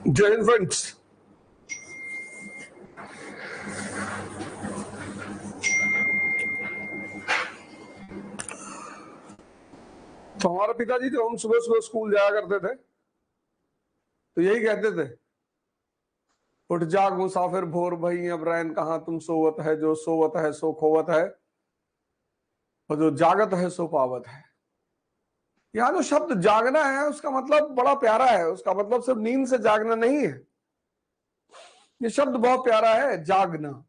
Dear infants, तो हमारे पिताजी जब हम सुबह सुबह स्कूल जाया करते थे तो यही कहते थे, उठ जाग मुसाफिर भोर भई अब रैन कहाँ तुम सोवत है, जो सोवत है सो खोवत है और जो जागत है सो पावत है। यहाँ जो शब्द जागना है उसका मतलब बड़ा प्यारा है। उसका मतलब सिर्फ नींद से जागना नहीं है। ये शब्द बहुत प्यारा है, जागना।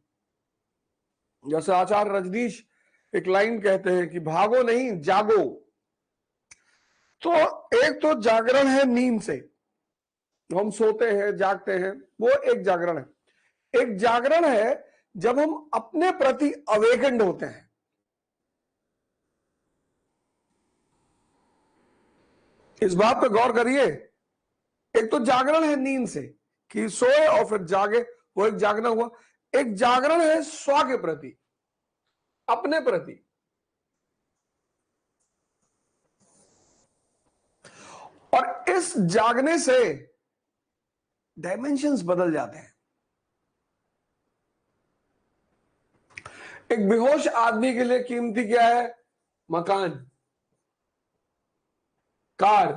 जैसे आचार्य रजनीश एक लाइन कहते हैं कि भागो नहीं जागो। तो एक तो जागरण है नींद से, हम सोते हैं जागते हैं, वो एक जागरण है। एक जागरण है जब हम अपने प्रति अवेकेंड होते हैं। इस बात पे गौर करिए। एक तो जागरण है नींद से कि सोए और फिर जागे, वो एक जागना हुआ। एक जागरण है स्व के प्रति, अपने प्रति। और इस जागने से डायमेंशंस बदल जाते हैं। एक बेहोश आदमी के लिए कीमती क्या है? मकान, कार,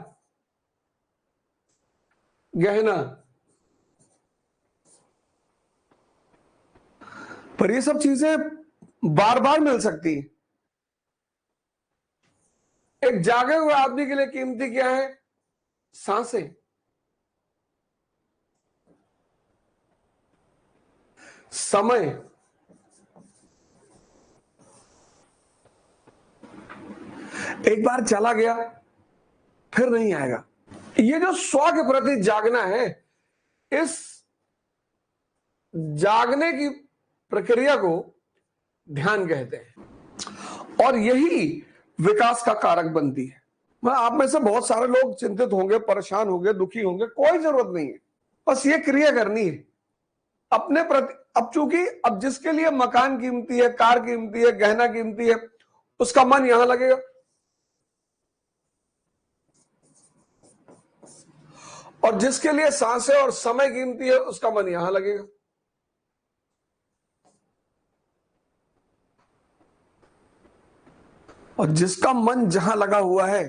गहना। पर ये सब चीजें बार बार मिल सकती हैं। एक जागे हुए आदमी के लिए कीमती क्या है? सांसें, समय। एक बार चला गया फिर नहीं आएगा। ये जो स्व के प्रति जागना है, इस जागने की प्रक्रिया को ध्यान कहते हैं और यही विकास का कारक बनती है। मैं आप में से बहुत सारे लोग चिंतित होंगे, परेशान होंगे, दुखी होंगे, कोई जरूरत नहीं है। बस ये क्रिया करनी है अपने प्रति। अब चूंकि अब जिसके लिए मकान कीमती है, कार कीमती है, गहना कीमती है, उसका मन यहां लगेगा। और जिसके लिए सांसें और समय कीमती है, उसका मन यहां लगेगा। और जिसका मन जहां लगा हुआ है,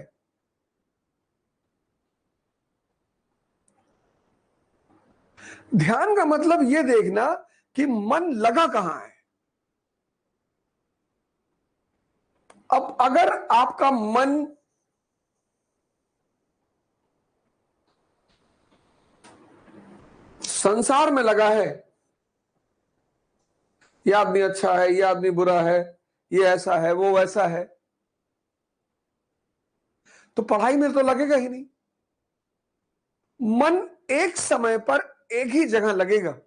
ध्यान का मतलब यह देखना कि मन लगा कहां है। अब अगर आपका मन संसार में लगा है, यह आदमी अच्छा है, यह आदमी बुरा है, ये ऐसा है, वो वैसा है, तो पढ़ाई में तो लगेगा ही नहीं। मन एक समय पर एक ही जगह लगेगा।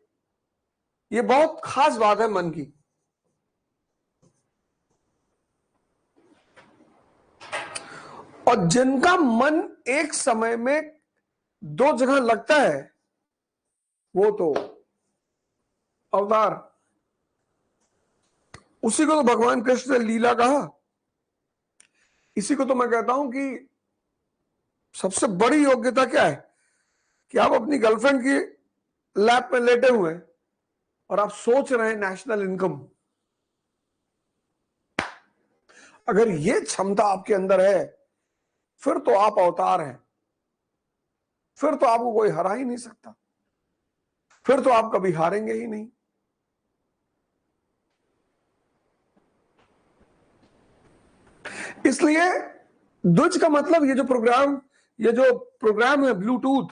यह बहुत खास बात है मन की। और जिनका मन एक समय में दो जगह लगता है, वो तो अवतार। उसी को तो भगवान कृष्ण ने लीला कहा। इसी को तो मैं कहता हूं कि सबसे बड़ी योग्यता क्या है कि आप अपनी गर्लफ्रेंड की लैप में लेटे हुए हैं और आप सोच रहे हैं नेशनल इनकम। अगर यह क्षमता आपके अंदर है, फिर तो आप अवतार हैं। फिर तो आपको कोई हरा ही नहीं सकता। फिर तो आप कभी हारेंगे ही नहीं। इसलिए द्विज का मतलब ये जो प्रोग्राम है ब्लूटूथ,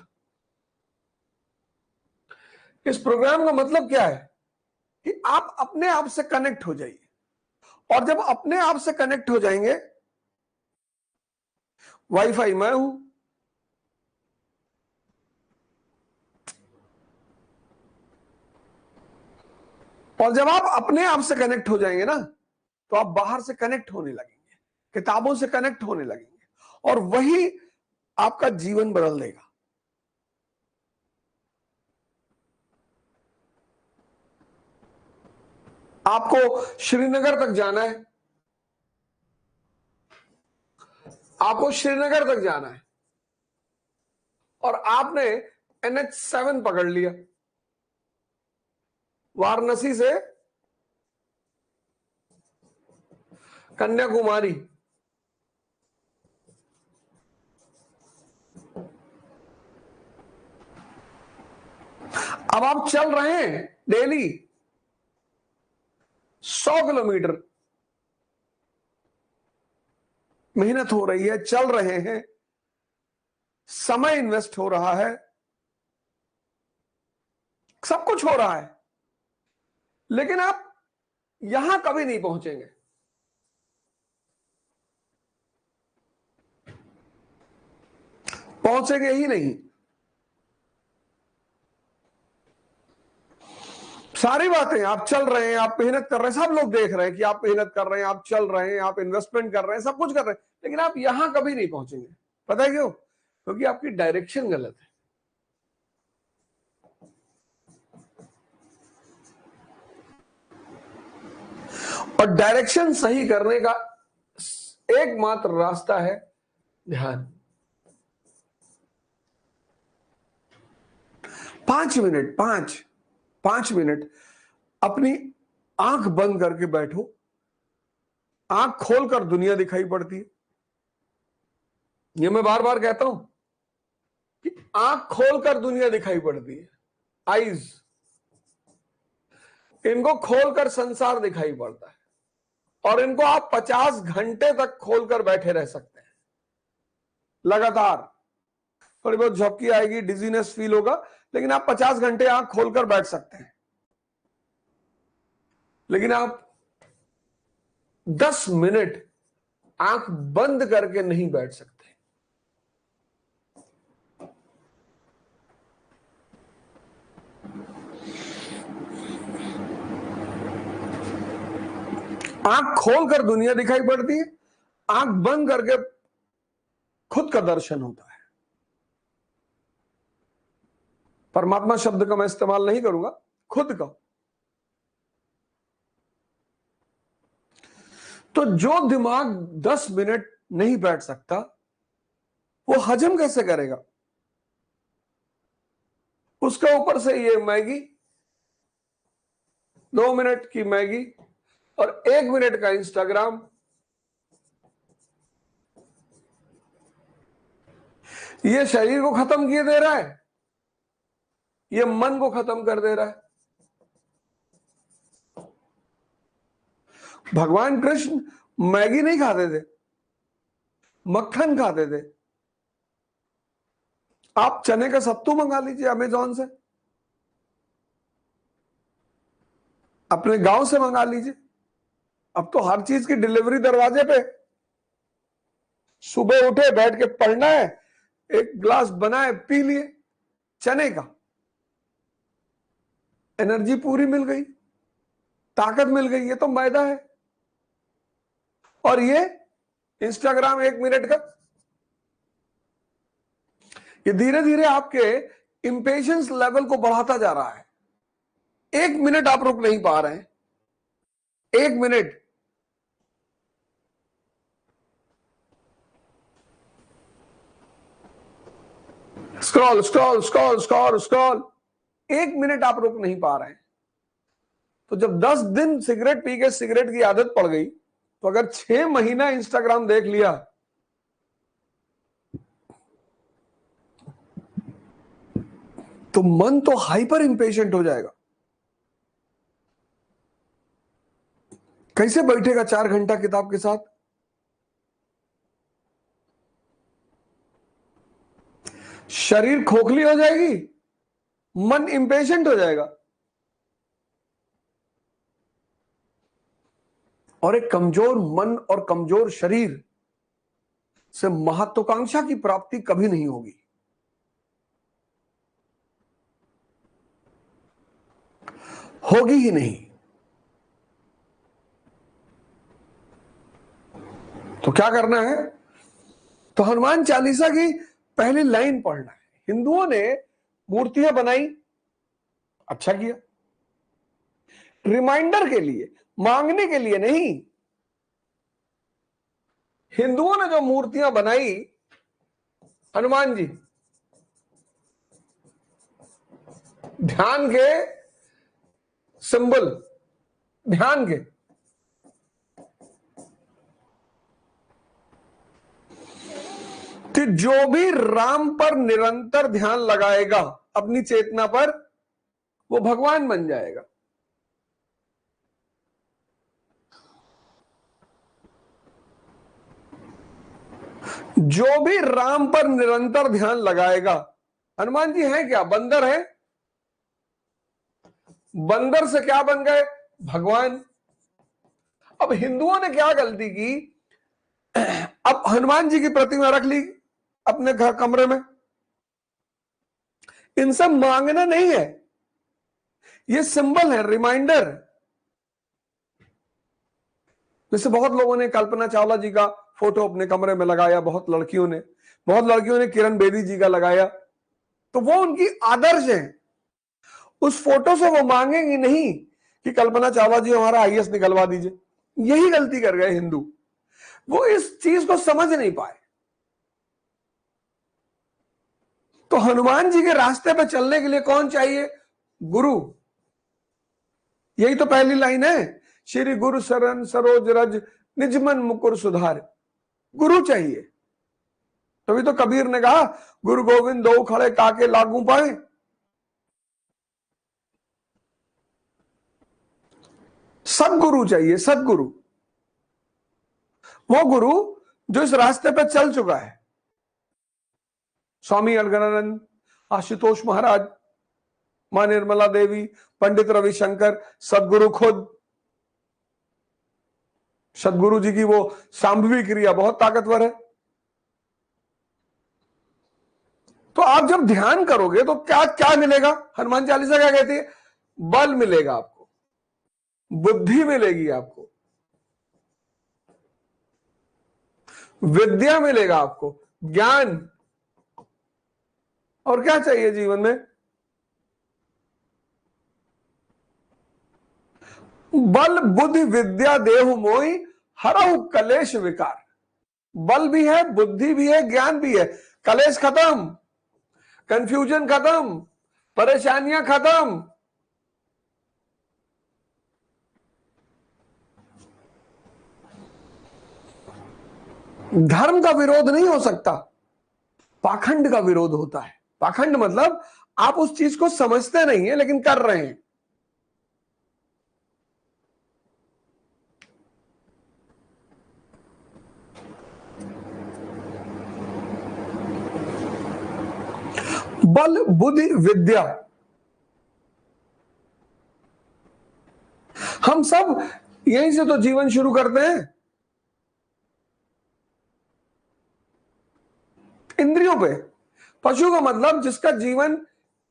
इस प्रोग्राम का मतलब क्या है कि आप अपने आप से कनेक्ट हो जाइए। और जब अपने आप से कनेक्ट हो जाएंगे, वाईफाई मैं हूं, और जब आप अपने आप से कनेक्ट हो जाएंगे ना, तो आप बाहर से कनेक्ट होने लगेंगे, किताबों से कनेक्ट होने लगेंगे, और वही आपका जीवन बदल देगा। आपको श्रीनगर तक जाना है, आपको श्रीनगर तक जाना है, और आपने NH7 पकड़ लिया, वाराणसी से कन्याकुमारी, अब आप चल रहे हैं डेली 100 किलोमीटर, मेहनत हो रही है, चल रहे हैं, समय इन्वेस्ट हो रहा है, सब कुछ हो रहा है, लेकिन आप यहां कभी नहीं पहुंचेंगे। पहुंचेंगे ही नहीं। सारी बातें, आप चल रहे हैं, आप मेहनत कर रहे हैं, सब लोग देख रहे हैं कि आप मेहनत कर रहे हैं, आप चल रहे हैं, आप इन्वेस्टमेंट कर रहे हैं, सब कुछ कर रहे हैं, लेकिन आप यहां कभी नहीं पहुंचेंगे। पता है क्यों? क्योंकि आपकी डायरेक्शन गलत है। और डायरेक्शन सही करने का एकमात्र रास्ता है ध्यान। 5 मिनट, 5 मिनट अपनी आंख बंद करके बैठो। आंख खोलकर दुनिया दिखाई पड़ती है। ये मैं बार बार कहता हूं कि आंख खोलकर दुनिया दिखाई पड़ती है। आईज, इनको खोलकर संसार दिखाई पड़ता है, और इनको आप 50 घंटे तक खोलकर बैठे रह सकते हैं लगातार। थोड़ी बहुत झपकी आएगी, डिजीनेस फील होगा, लेकिन आप 50 घंटे आंख खोलकर बैठ सकते हैं। लेकिन आप 10 मिनट आंख बंद करके नहीं बैठ सकते। आंख खोलकर दुनिया दिखाई पड़ती है, आंख बंद करके खुद का दर्शन होता है। परमात्मा शब्द का मैं इस्तेमाल नहीं करूंगा, खुद का। तो जो दिमाग 10 मिनट नहीं बैठ सकता, वो हजम कैसे करेगा? उसके ऊपर से ये मैगी, 2 मिनट की मैगी और 1 मिनट का इंस्टाग्राम, ये शरीर को खत्म किए दे रहा है, ये मन को खत्म कर दे रहा है। भगवान कृष्ण मैगी नहीं खाते थे, मक्खन खाते थे। आप चने का सत्तू मंगा लीजिए अमेजोन से, अपने गांव से मंगा लीजिए। अब तो हर चीज की डिलीवरी दरवाजे पे। सुबह उठे, बैठ के पढ़ना है, एक गिलास बनाए पी लिए चने का, एनर्जी पूरी मिल गई, ताकत मिल गई। ये तो मैदा है। और ये इंस्टाग्राम 1 मिनट का, ये धीरे धीरे आपके इंपेशेंस लेवल को बढ़ाता जा रहा है। 1 मिनट आप रुक नहीं पा रहे हैं, 1 minute. Scroll scroll scroll scroll scroll, 1 minute आप रुक नहीं पा रहे हैं। तो जब 10 दिन सिगरेट पी के सिगरेट की आदत पड़ गई, तो अगर 6 महीना इंस्टाग्राम देख लिया, तो मन तो हाइपर इंपेशेंट हो जाएगा। कैसे बैठेगा 4 घंटा किताब के साथ? शरीर खोखली हो जाएगी, मन इंपेशेंट हो जाएगा, और एक कमजोर मन और कमजोर शरीर से महत्वाकांक्षा की प्राप्ति कभी नहीं होगी। होगी ही नहीं। तो क्या करना है? तो हनुमान चालीसा की पहली लाइन पढ़ना है। हिंदुओं ने मूर्तियां बनाई, अच्छा किया, रिमाइंडर के लिए, मांगने के लिए नहीं। हिंदुओं ने जो मूर्तियां बनाई, हनुमान जी, ध्यान के सिंबल, ध्यान के, कि जो भी राम पर निरंतर ध्यान लगाएगा अपनी चेतना पर, वो भगवान बन जाएगा। जो भी राम पर निरंतर ध्यान लगाएगा, हनुमान जी हैं क्या? बंदर है। बंदर से क्या बन गए? भगवान। अब हिंदुओं ने क्या गलती की, अब हनुमान जी की प्रतिमा रख ली अपने घर कमरे में। इनसे मांगना नहीं है, ये सिंबल है, रिमाइंडर। जैसे बहुत लोगों ने कल्पना चावला जी का फोटो अपने कमरे में लगाया, बहुत लड़कियों ने किरण बेदी जी का लगाया, तो वो उनकी आदर्श है। उस फोटो से वो मांगेंगी नहीं कि कल्पना चावला जी हमारा आईएएस निकलवा दीजिए। यही गलती कर गए हिंदू, वो इस चीज को समझ नहीं पाए। तो हनुमान जी के रास्ते पे चलने के लिए कौन चाहिए? गुरु। यही तो पहली लाइन है, श्री गुरु शरण सरोज रज निज मन मुकुर सुधार। गुरु चाहिए। तभी तो कबीर ने कहा, गुरु गोविंद दो खड़े काके लागू पाए। सदगुरु चाहिए, सदगुरु। वो गुरु जो इस रास्ते पे चल चुका है। स्वामी अलगनानंद, आशुतोष महाराज, मां निर्मला देवी, पंडित रविशंकर, सदगुरु खुद। सदगुरु जी की वो सांभवी क्रिया बहुत ताकतवर है। तो आप जब ध्यान करोगे तो क्या क्या मिलेगा? हनुमान चालीसा क्या कहती है? बल मिलेगा आपको, बुद्धि मिलेगी आपको, विद्या मिलेगा आपको, ज्ञान। और क्या चाहिए जीवन में? बल बुद्धि विद्या देहु मोहि हरहु कलेश विकार। बल भी है, बुद्धि भी है, ज्ञान भी है। कलेश खत्म, कंफ्यूजन खत्म, परेशानियां खत्म। धर्म का विरोध नहीं हो सकता, पाखंड का विरोध होता है। पाखंड मतलब आप उस चीज को समझते नहीं है लेकिन कर रहे हैं। बल बुद्धि विद्या, हम सब यहीं से तो जीवन शुरू करते हैं, इंद्रियों पे। पशु का मतलब जिसका जीवन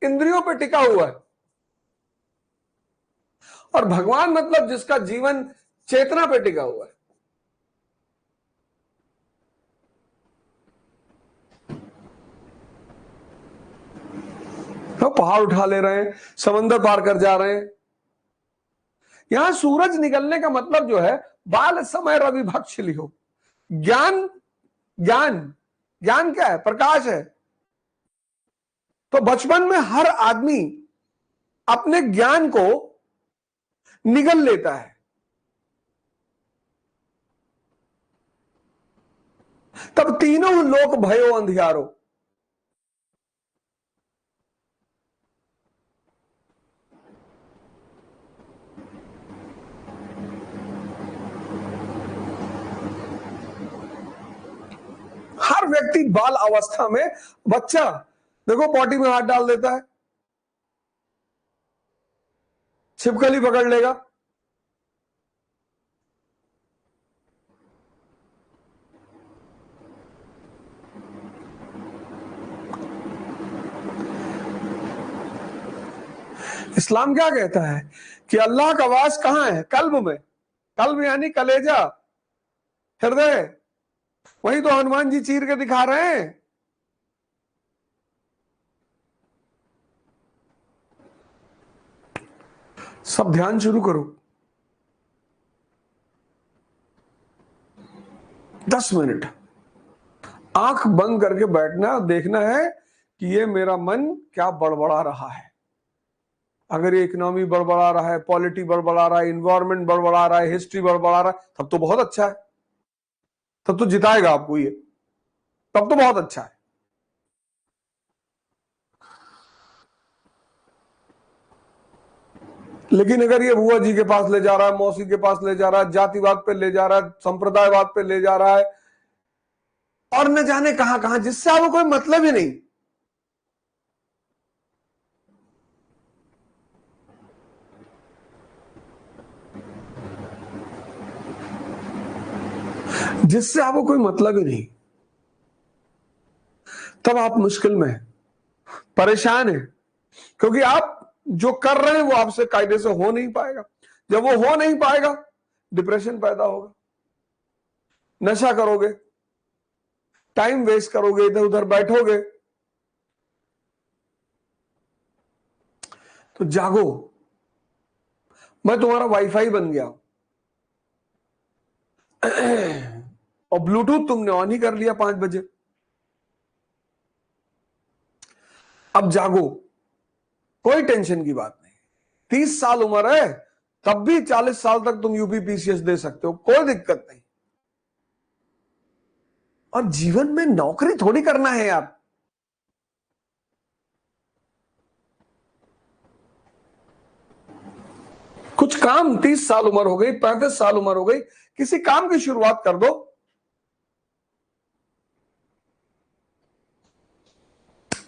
इंद्रियों पे टिका हुआ है, और भगवान मतलब जिसका जीवन चेतना पे टिका हुआ है। तो पहाड़ उठा ले रहे हैं, समंदर पार कर जा रहे हैं। यहां सूरज निकलने का मतलब जो है, बाल समय रवि भक्ष लिहो। ज्ञान, ज्ञान, ज्ञान क्या है? प्रकाश है। तो बचपन में हर आदमी अपने ज्ञान को निगल लेता है, तब तीनों लोक भयो अंधियारो। हर व्यक्ति बाल अवस्था में, बच्चा देखो पॉटी में हाथ डाल देता है, छिपकली पकड़ लेगा। इस्लाम क्या कहता है कि अल्लाह का वास कहां है? कल्ब में। कल्ब यानी कलेजा, हृदय। वही तो हनुमान जी चीर के दिखा रहे हैं। सब ध्यान शुरू करो। 10 मिनट आंख बंद करके बैठना, देखना है कि ये मेरा मन क्या बड़बड़ा रहा है। अगर ये इकोनॉमी बड़बड़ा रहा है, पॉलिटी बड़बड़ा रहा है, इन्वायरमेंट बड़बड़ा रहा है, हिस्ट्री बड़बड़ा रहा है, तब तो बहुत अच्छा है, तब तो जिताएगा आपको ये, तब तो बहुत अच्छा है। लेकिन अगर ये बुआ जी के पास ले जा रहा है, मौसी के पास ले जा रहा है, जातिवाद पे ले जा रहा है, संप्रदायवाद पे ले जा रहा है, और न जाने कहां कहां, जिससे आपको कोई मतलब ही नहीं, जिससे आपको कोई मतलब ही नहीं, तब आप मुश्किल में हैं, परेशान हैं, क्योंकि आप जो कर रहे हैं वो आपसे कायदे से हो नहीं पाएगा। जब वो हो नहीं पाएगा, डिप्रेशन पैदा होगा, नशा करोगे, टाइम वेस्ट करोगे, इधर उधर बैठोगे। तो जागो, मैं तुम्हारा वाईफाई बन गया और ब्लूटूथ तुमने ऑन ही कर लिया 5 बजे। अब जागो, कोई टेंशन की बात नहीं, 30 साल उम्र है, तब भी 40 साल तक तुम यूपीपीसीएस दे सकते हो, कोई दिक्कत नहीं। और जीवन में नौकरी थोड़ी करना है यार, कुछ काम, 30 साल उम्र हो गई, 35 साल उम्र हो गई, किसी काम की शुरुआत कर दो।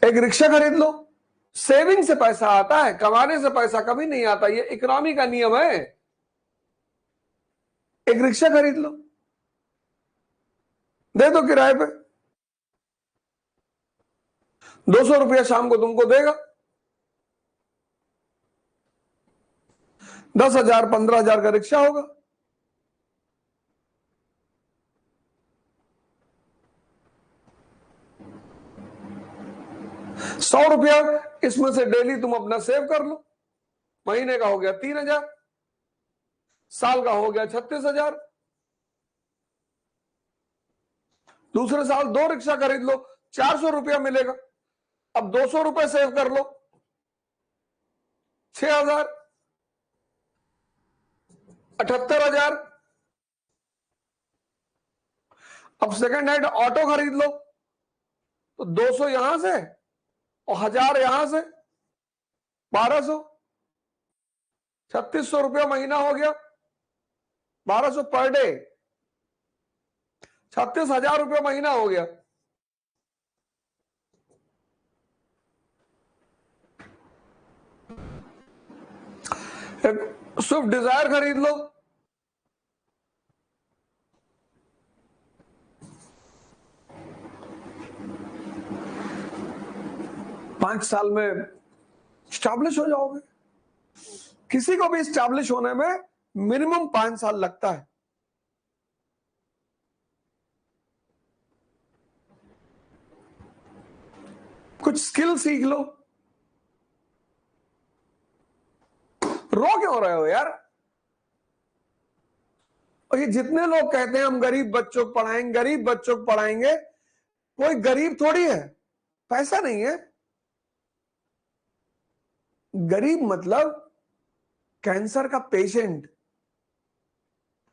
एक रिक्शा खरीद लो, सेविंग से पैसा आता है, कमाने से पैसा कभी नहीं आता, ये इकोनॉमी का नियम है। एक रिक्शा खरीद लो, दे दो किराए पे, 200 रुपया शाम को तुमको देगा, 10,000 15,000 का रिक्शा होगा। ₹100 इसमें से डेली तुम अपना सेव कर लो, महीने का हो गया 3,000, साल का हो गया 36,000, दूसरे साल 2 रिक्शा खरीद लो, ₹400 मिलेगा। अब ₹200 सेव कर लो, 6,000, 78,000। अब सेकंड हैंड ऑटो खरीद लो, तो 200 यहां से और 1,000 यहां से, 1,200, ₹3,600 महीना हो गया, 1,200 पर डे, ₹36,000 महीना हो गया। एक स्विफ्ट डिजायर खरीद लो, पांच साल में स्टैब्लिश हो जाओगे। किसी को भी स्टैब्लिश होने में मिनिमम 5 साल लगता है। कुछ स्किल सीख लो। रो क्यों रहे हो यार? और ये जितने लोग कहते हैं हम गरीब बच्चों को पढ़ाएंगे, गरीब बच्चों को पढ़ाएंगे, कोई गरीब थोड़ी है, पैसा नहीं है। गरीब मतलब कैंसर का पेशेंट,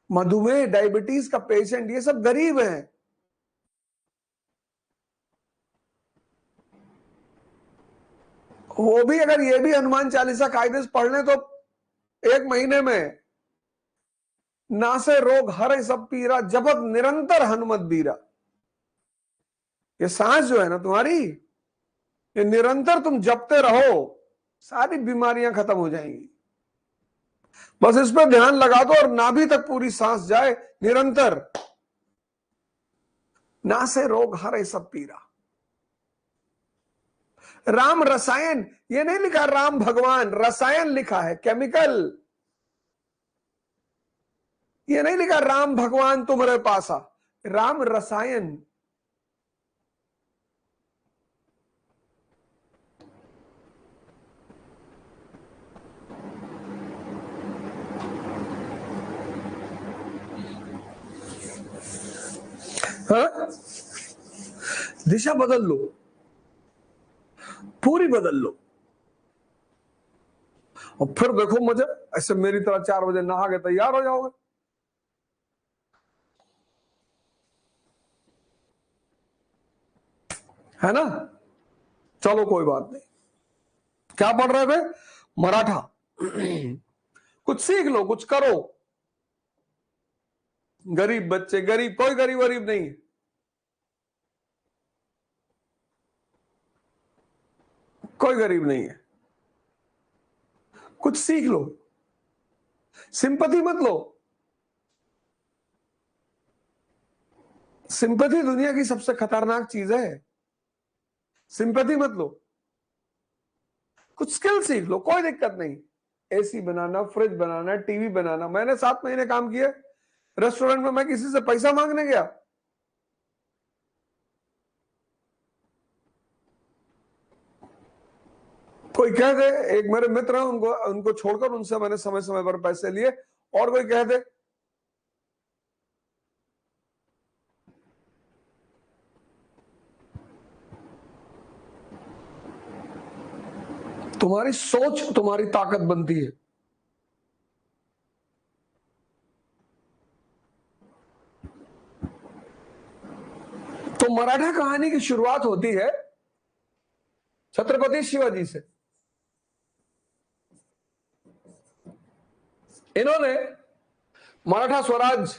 मधुमेह डायबिटीज का पेशेंट, ये सब गरीब हैं। वो भी अगर ये भी हनुमान चालीसा कायदे से पढ़ लें तो 1 महीने में नासे रोग हरे सब पीरा, जपत निरंतर हनुमत बीरा। ये सांस जो है ना तुम्हारी, ये निरंतर तुम जपते रहो, सारी बीमारियां खत्म हो जाएंगी। बस इस पर ध्यान लगा दो और नाभि तक पूरी सांस जाए निरंतर। नासे रोग हरे सब पीरा। राम रसायन, ये नहीं लिखा राम भगवान, रसायन लिखा है, केमिकल। ये नहीं लिखा राम भगवान तुम्हारे पासा, राम रसायन। हाँ? दिशा बदल लो, पूरी बदल लो। और फिर देखो मजे, ऐसे मेरी तरह 4 बजे नहा के तैयार हो जाओगे। है ना? चलो कोई बात नहीं। क्या पढ़ रहे थे? मराठा। कुछ सीख लो, कुछ करो। गरीब बच्चे, गरीब कोई गरीब वरीब नहीं है, कोई गरीब नहीं है। कुछ सीख लो, सिंपैथी मत लो। सिंपैथी दुनिया की सबसे खतरनाक चीज है। सिंपैथी मत लो, कुछ स्किल सीख लो, कोई दिक्कत नहीं। एसी बनाना, फ्रिज बनाना, टीवी बनाना, मैंने 7 महीने काम किए। रेस्टोरेंट में मैं किसी से पैसा मांगने गया? कोई कह दे, एक मेरे मित्र हैं, उनको उनको छोड़कर उनसे मैंने समय समय पर पैसे लिए, और कोई कह दे तुम्हारी सोच तुम्हारी ताकत बनती है। तो मराठा कहानी की शुरुआत होती है छत्रपति शिवाजी से। इन्होंने मराठा स्वराज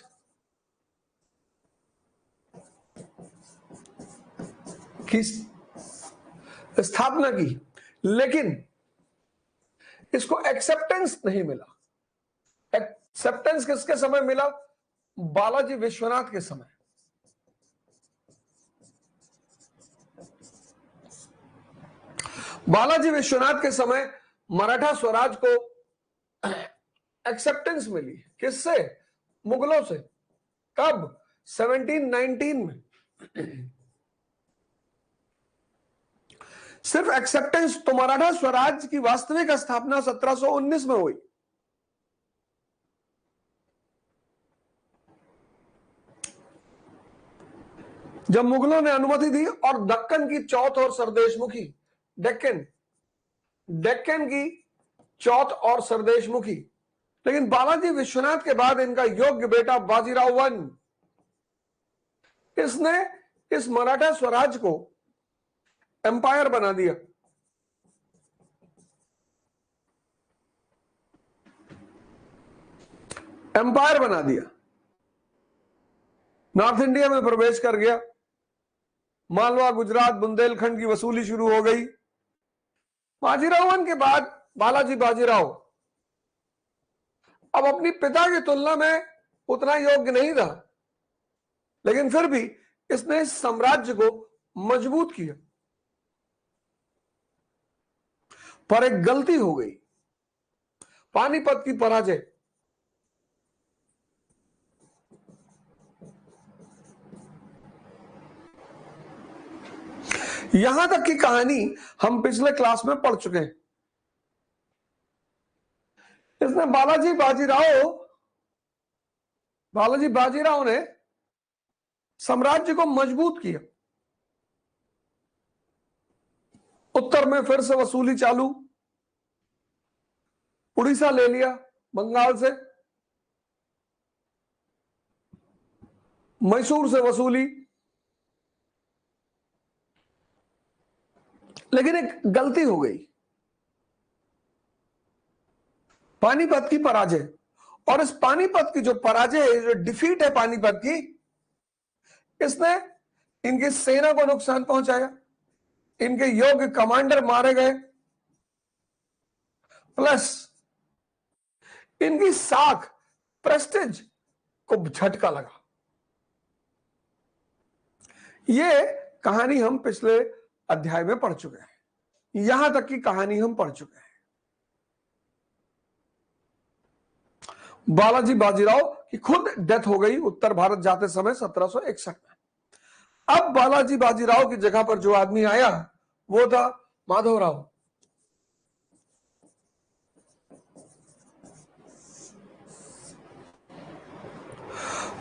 की स्थापना की, लेकिन इसको एक्सेप्टेंस नहीं मिला। एक्सेप्टेंस किसके समय मिला? बालाजी विश्वनाथ के समय। बालाजी विश्वनाथ के समय मराठा स्वराज को एक्सेप्टेंस मिली। किससे? मुगलों से। कब? 1719 में। सिर्फ एक्सेप्टेंस। तो मराठा स्वराज की वास्तविक स्थापना 1719 में हुई। जब मुगलों ने अनुमति दी और दक्कन की चौथ और सरदेशमुखी, डेक्कन डेक्कन की चौथ और सरदेशमुखी, लेकिन बालाजी विश्वनाथ के बाद इनका योग्य बेटा बाजीराव वन, इसने इस मराठा स्वराज को एम्पायर बना दिया। एम्पायर बना दिया। नॉर्थ इंडिया में प्रवेश कर गया। मालवा, गुजरात, बुंदेलखंड की वसूली शुरू हो गई। बाजीराव वन के बाद बालाजी बाजीराव अब अपनी पिता की तुलना में उतना योग्य नहीं था, लेकिन फिर भी इसने इस साम्राज्य को मजबूत किया। पर एक गलती हो गई, पानीपत की पराजय। यहां तक की कहानी हम पिछले क्लास में पढ़ चुके हैं। इसने बालाजी बाजीराव ने साम्राज्य को मजबूत किया। उत्तर में फिर से वसूली चालू। उड़ीसा ले लिया बंगाल से, मैसूर से वसूली। लेकिन एक गलती हो गई, पानीपत की पराजय। और इस पानीपत की जो पराजय है, जो डिफीट है पानीपत की, इसने इनकी सेना को नुकसान पहुंचाया। इनके योग्य कमांडर मारे गए, प्लस इनकी साख, प्रेस्टिज को झटका लगा। ये कहानी हम पिछले अध्याय में पढ़ चुके हैं। यहां तक की कहानी हम पढ़ चुके हैं। बालाजी बाजीराव की खुद डेथ हो गई उत्तर भारत जाते समय 1761 में। अब बालाजी बाजीराव की जगह पर जो आदमी आया वो था माधवराव।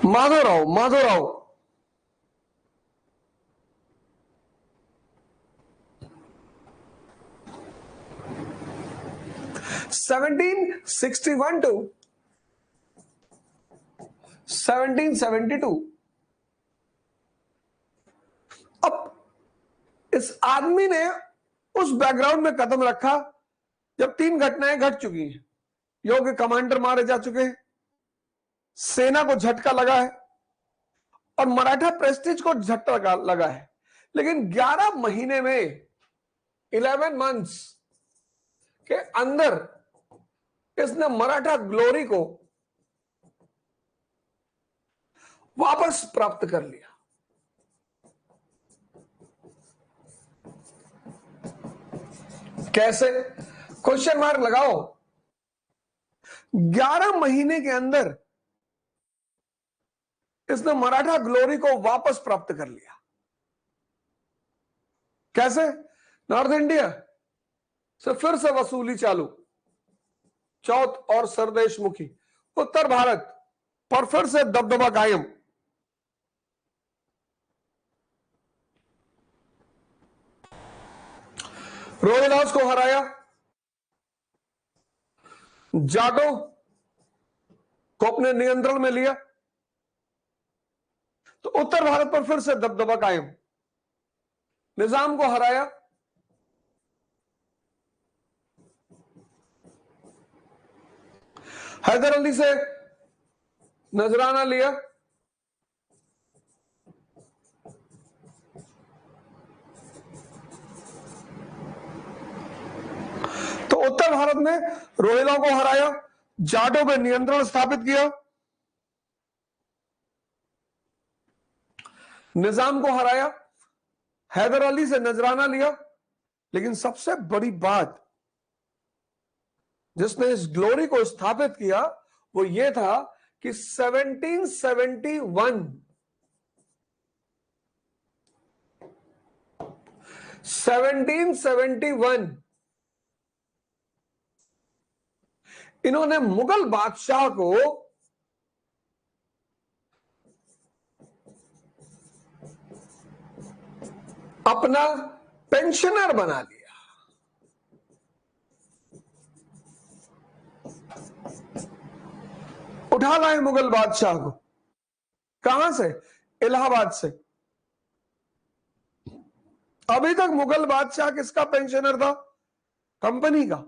माधवराव 1761 टू 1772। अब इस आदमी ने उस बैकग्राउंड में कदम रखा जब 3 घटनाएं घट चुकी हैं। योग्य कमांडर मारे जा चुके हैं, सेना को झटका लगा है और मराठा प्रेस्टीज को झटका लगा है। लेकिन 11 महीने में 11 मंथ्स के अंदर इसने मराठा ग्लोरी को वापस प्राप्त कर लिया। कैसे? क्वेश्चन मार्क लगाओ। 11 महीने के अंदर इसने मराठा ग्लोरी को वापस प्राप्त कर लिया। कैसे? नॉर्थ इंडिया से फिर से वसूली चालू, चौथ और सरदेशमुखी। उत्तर भारत पर फिर से दबदबा कायम। रोहिदास को हराया, जाटों को अपने नियंत्रण में लिया, तो उत्तर भारत पर फिर से दबदबा कायम। निजाम को हराया, हैदर अली से नजराना लिया, तो उत्तर भारत में रोहिलों को हराया, जाटों पे नियंत्रण स्थापित किया, निजाम को हराया, हैदर अली से नजराना लिया। लेकिन सबसे बड़ी बात जिसने इस ग्लोरी को स्थापित किया वो ये था कि 1771 इन्होंने मुगल बादशाह को अपना पेंशनर बना लिया। उठा लाए मुगल बादशाह को। कहां से? इलाहाबाद से। अभी तक मुगल बादशाह किसका पेंशनर था? कंपनी का।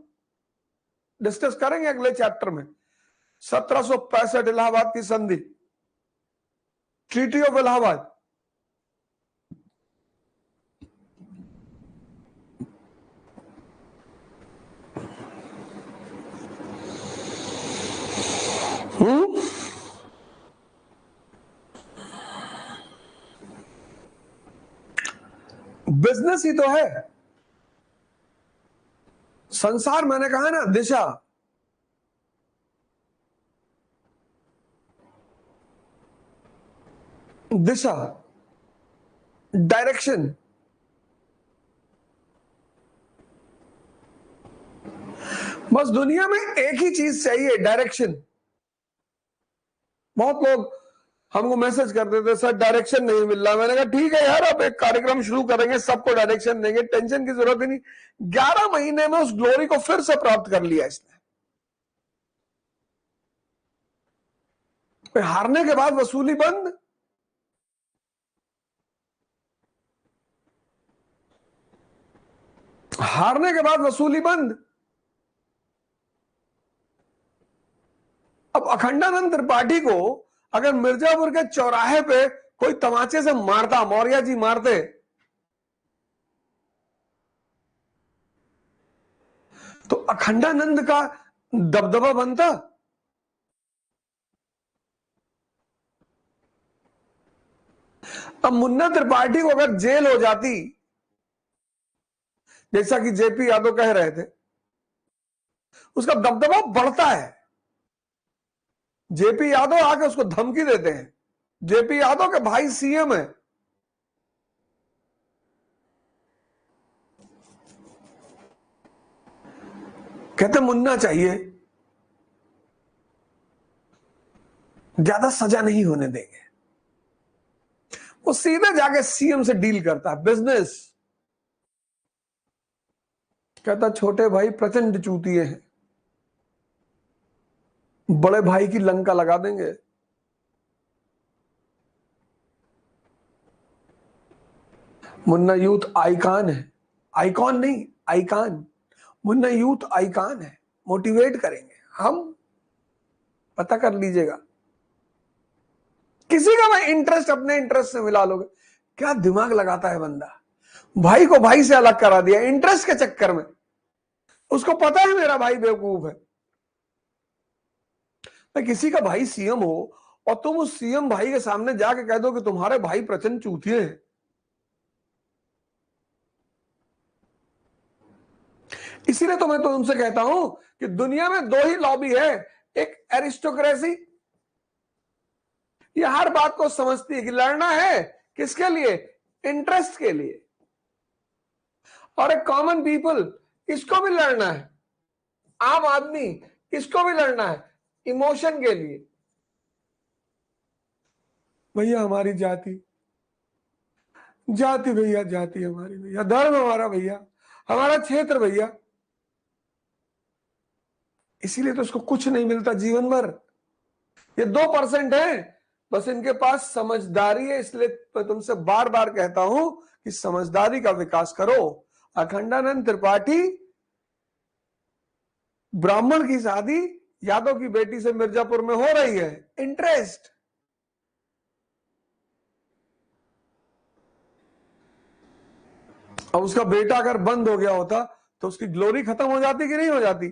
डिस्कस करेंगे अगले चैप्टर में। 1765 इलाहाबाद की संधि, ट्रीटी ऑफ इलाहाबाद। बिजनेस ही तो है संसार। मैंने कहा ना, दिशा। दिशा, डायरेक्शन। बस दुनिया में एक ही चीज चाहिए, डायरेक्शन। बहुत लोग हमको मैसेज करते थे, सर डायरेक्शन नहीं मिल रहा। मैंने कहा ठीक है यार, अब एक कार्यक्रम शुरू करेंगे, सबको डायरेक्शन देंगे, टेंशन की जरूरत ही नहीं। 11 महीने में उस ग्लोरी को फिर से प्राप्त कर लिया इसने। हारने के बाद वसूली बंद। हारने के बाद वसूली बंद। अब अखंडानंद त्रिपाठी को अगर मिर्जापुर के चौराहे पे कोई तमाचे से मारता, मौर्य जी मारते, तो अखंडानंद का दबदबा बनता। अब मुन्ना त्रिपाठी को अगर जेल हो जाती, जैसा कि जेपी यादव कह रहे थे, उसका दबदबा बढ़ता है। जेपी यादव आके उसको धमकी देते हैं। जेपी यादव के भाई सीएम है। कहते मुन्ना चाहिए, ज्यादा सजा नहीं होने देंगे। वो सीधे जाके सीएम से डील करता है, बिजनेस। कहता छोटे भाई प्रचंड चूतिए हैं, बड़े भाई की लंका लगा देंगे। मुन्ना यूथ आइकॉन है, आइकॉन नहीं आइकॉन। मुन्ना यूथ आइकॉन है, मोटिवेट करेंगे हम, पता कर लीजिएगा। किसी का भाई इंटरेस्ट अपने इंटरेस्ट से मिला लोगे, क्या दिमाग लगाता है बंदा। भाई को भाई से अलग करा दिया इंटरेस्ट के चक्कर में। उसको पता है मेरा भाई बेवकूफ है। तो किसी का भाई सीएम हो और तुम उस सीएम भाई के सामने जाके कह दो कि तुम्हारे भाई प्रचंड चूतिए हैं। इसीलिए तो मैं तो तुमसे कहता हूं कि दुनिया में दो ही लॉबी है, एक एरिस्टोक्रेसी, ये हर बात को समझती है कि लड़ना है किसके लिए, इंटरेस्ट के लिए, और एक कॉमन पीपल, इसको भी लड़ना है, आम आदमी, इसको भी लड़ना है इमोशन के लिए। भैया हमारी जाति, जाति भैया जाति हमारी भैया, धर्म हमारा भैया, हमारा क्षेत्र भैया। इसीलिए तो उसको कुछ नहीं मिलता जीवन भर। ये 2% है बस इनके पास समझदारी है। इसलिए मैं तुमसे बार बार कहता हूं कि समझदारी का विकास करो। अखंडानंद त्रिपाठी ब्राह्मण की शादी यादव की बेटी से मिर्जापुर में हो रही है, इंटरेस्ट। अब उसका बेटा अगर बंद हो गया होता तो उसकी ग्लोरी खत्म हो जाती कि नहीं हो जाती।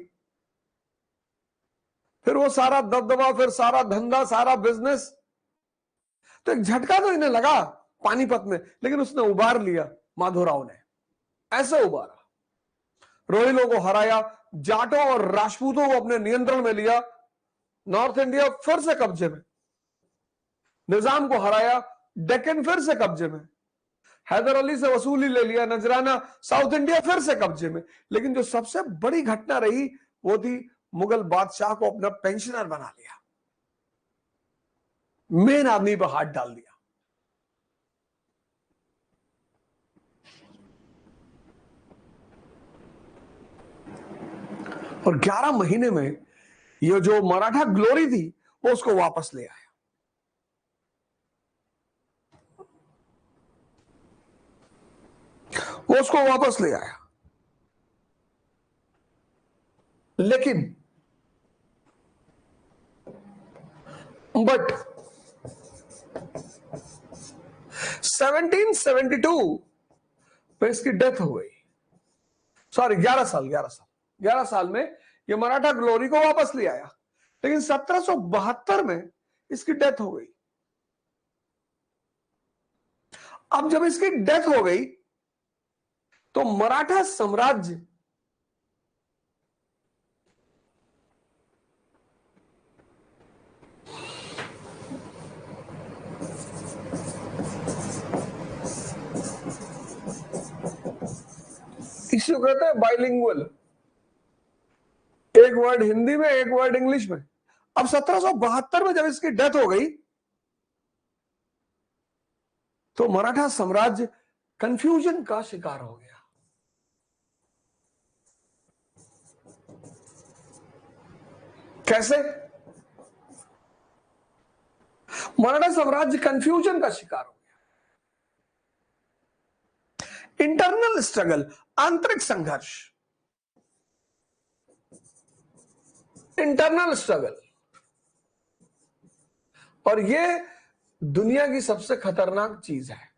फिर वो सारा दबदबा, फिर सारा धंधा, सारा बिजनेस। तो एक झटका तो इन्हें लगा पानीपत में, लेकिन उसने उबार लिया, माधोराव ने ऐसे उबारा, रोहिलों को हराया, जाटों और राजपूतों को अपने नियंत्रण में लिया, नॉर्थ इंडिया फिर से कब्जे में, निजाम को हराया, डेक्कन फिर से कब्जे में, हैदर अली से वसूली ले लिया, नजराना, साउथ इंडिया फिर से कब्जे में। लेकिन जो सबसे बड़ी घटना रही वो थी मुगल बादशाह को अपना पेंशनर बना लिया, मेन आदमी पर हाथ डाल दिया। और 11 महीने में ये जो मराठा ग्लोरी थी वो उसको वापस ले आया। वो उसको वापस ले आया। लेकिन बट 1772 में इसकी डेथ हो गई। सॉरी 11 साल में ये मराठा ग्लोरी को वापस ले आया, लेकिन 1772 में इसकी डेथ हो गई। अब जब इसकी डेथ हो गई तो मराठा साम्राज्य इसको कहते हैं बाइलिंगुअल, एक वर्ड हिंदी में एक वर्ड इंग्लिश में। अब 1772 में जब इसकी डेथ हो गई तो मराठा साम्राज्य कंफ्यूजन का शिकार हो गया। कैसे? मराठा साम्राज्य कंफ्यूजन का शिकार हो गया। इंटरनल स्ट्रगल, आंतरिक संघर्ष, इंटरनल स्ट्रगल। और ये दुनिया की सबसे खतरनाक चीज है।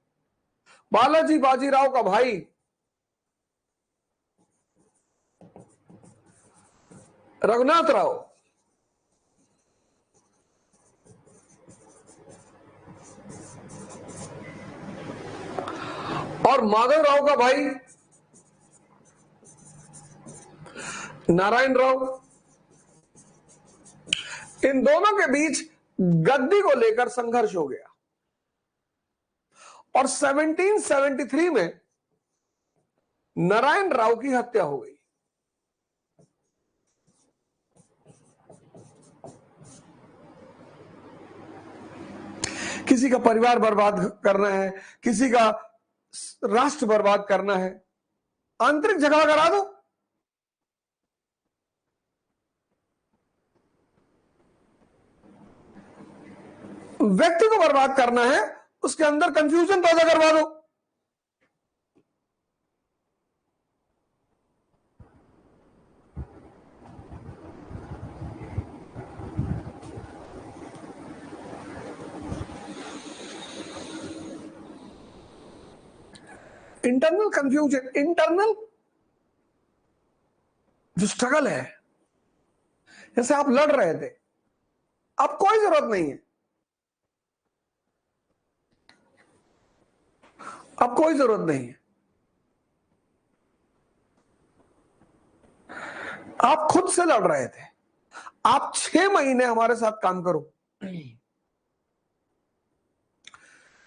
बालाजी बाजीराव का भाई रघुनाथ राव और माधव राव का भाई नारायण राव, इन दोनों के बीच गद्दी को लेकर संघर्ष हो गया। और 1773 में नारायण राव की हत्या हो गई। किसी का परिवार बर्बाद करना है, किसी का राष्ट्र बर्बाद करना है, आंतरिक झगड़ा करा दो। व्यक्ति को बर्बाद करना है, उसके अंदर कंफ्यूजन पैदा करवा दो। इंटरनल कंफ्यूजन, इंटरनल जो स्ट्रगल है, जैसे आप लड़ रहे थे, अब कोई जरूरत नहीं है, अब कोई जरूरत नहीं है, आप खुद से लड़ रहे थे। आप 6 महीने हमारे साथ काम करो,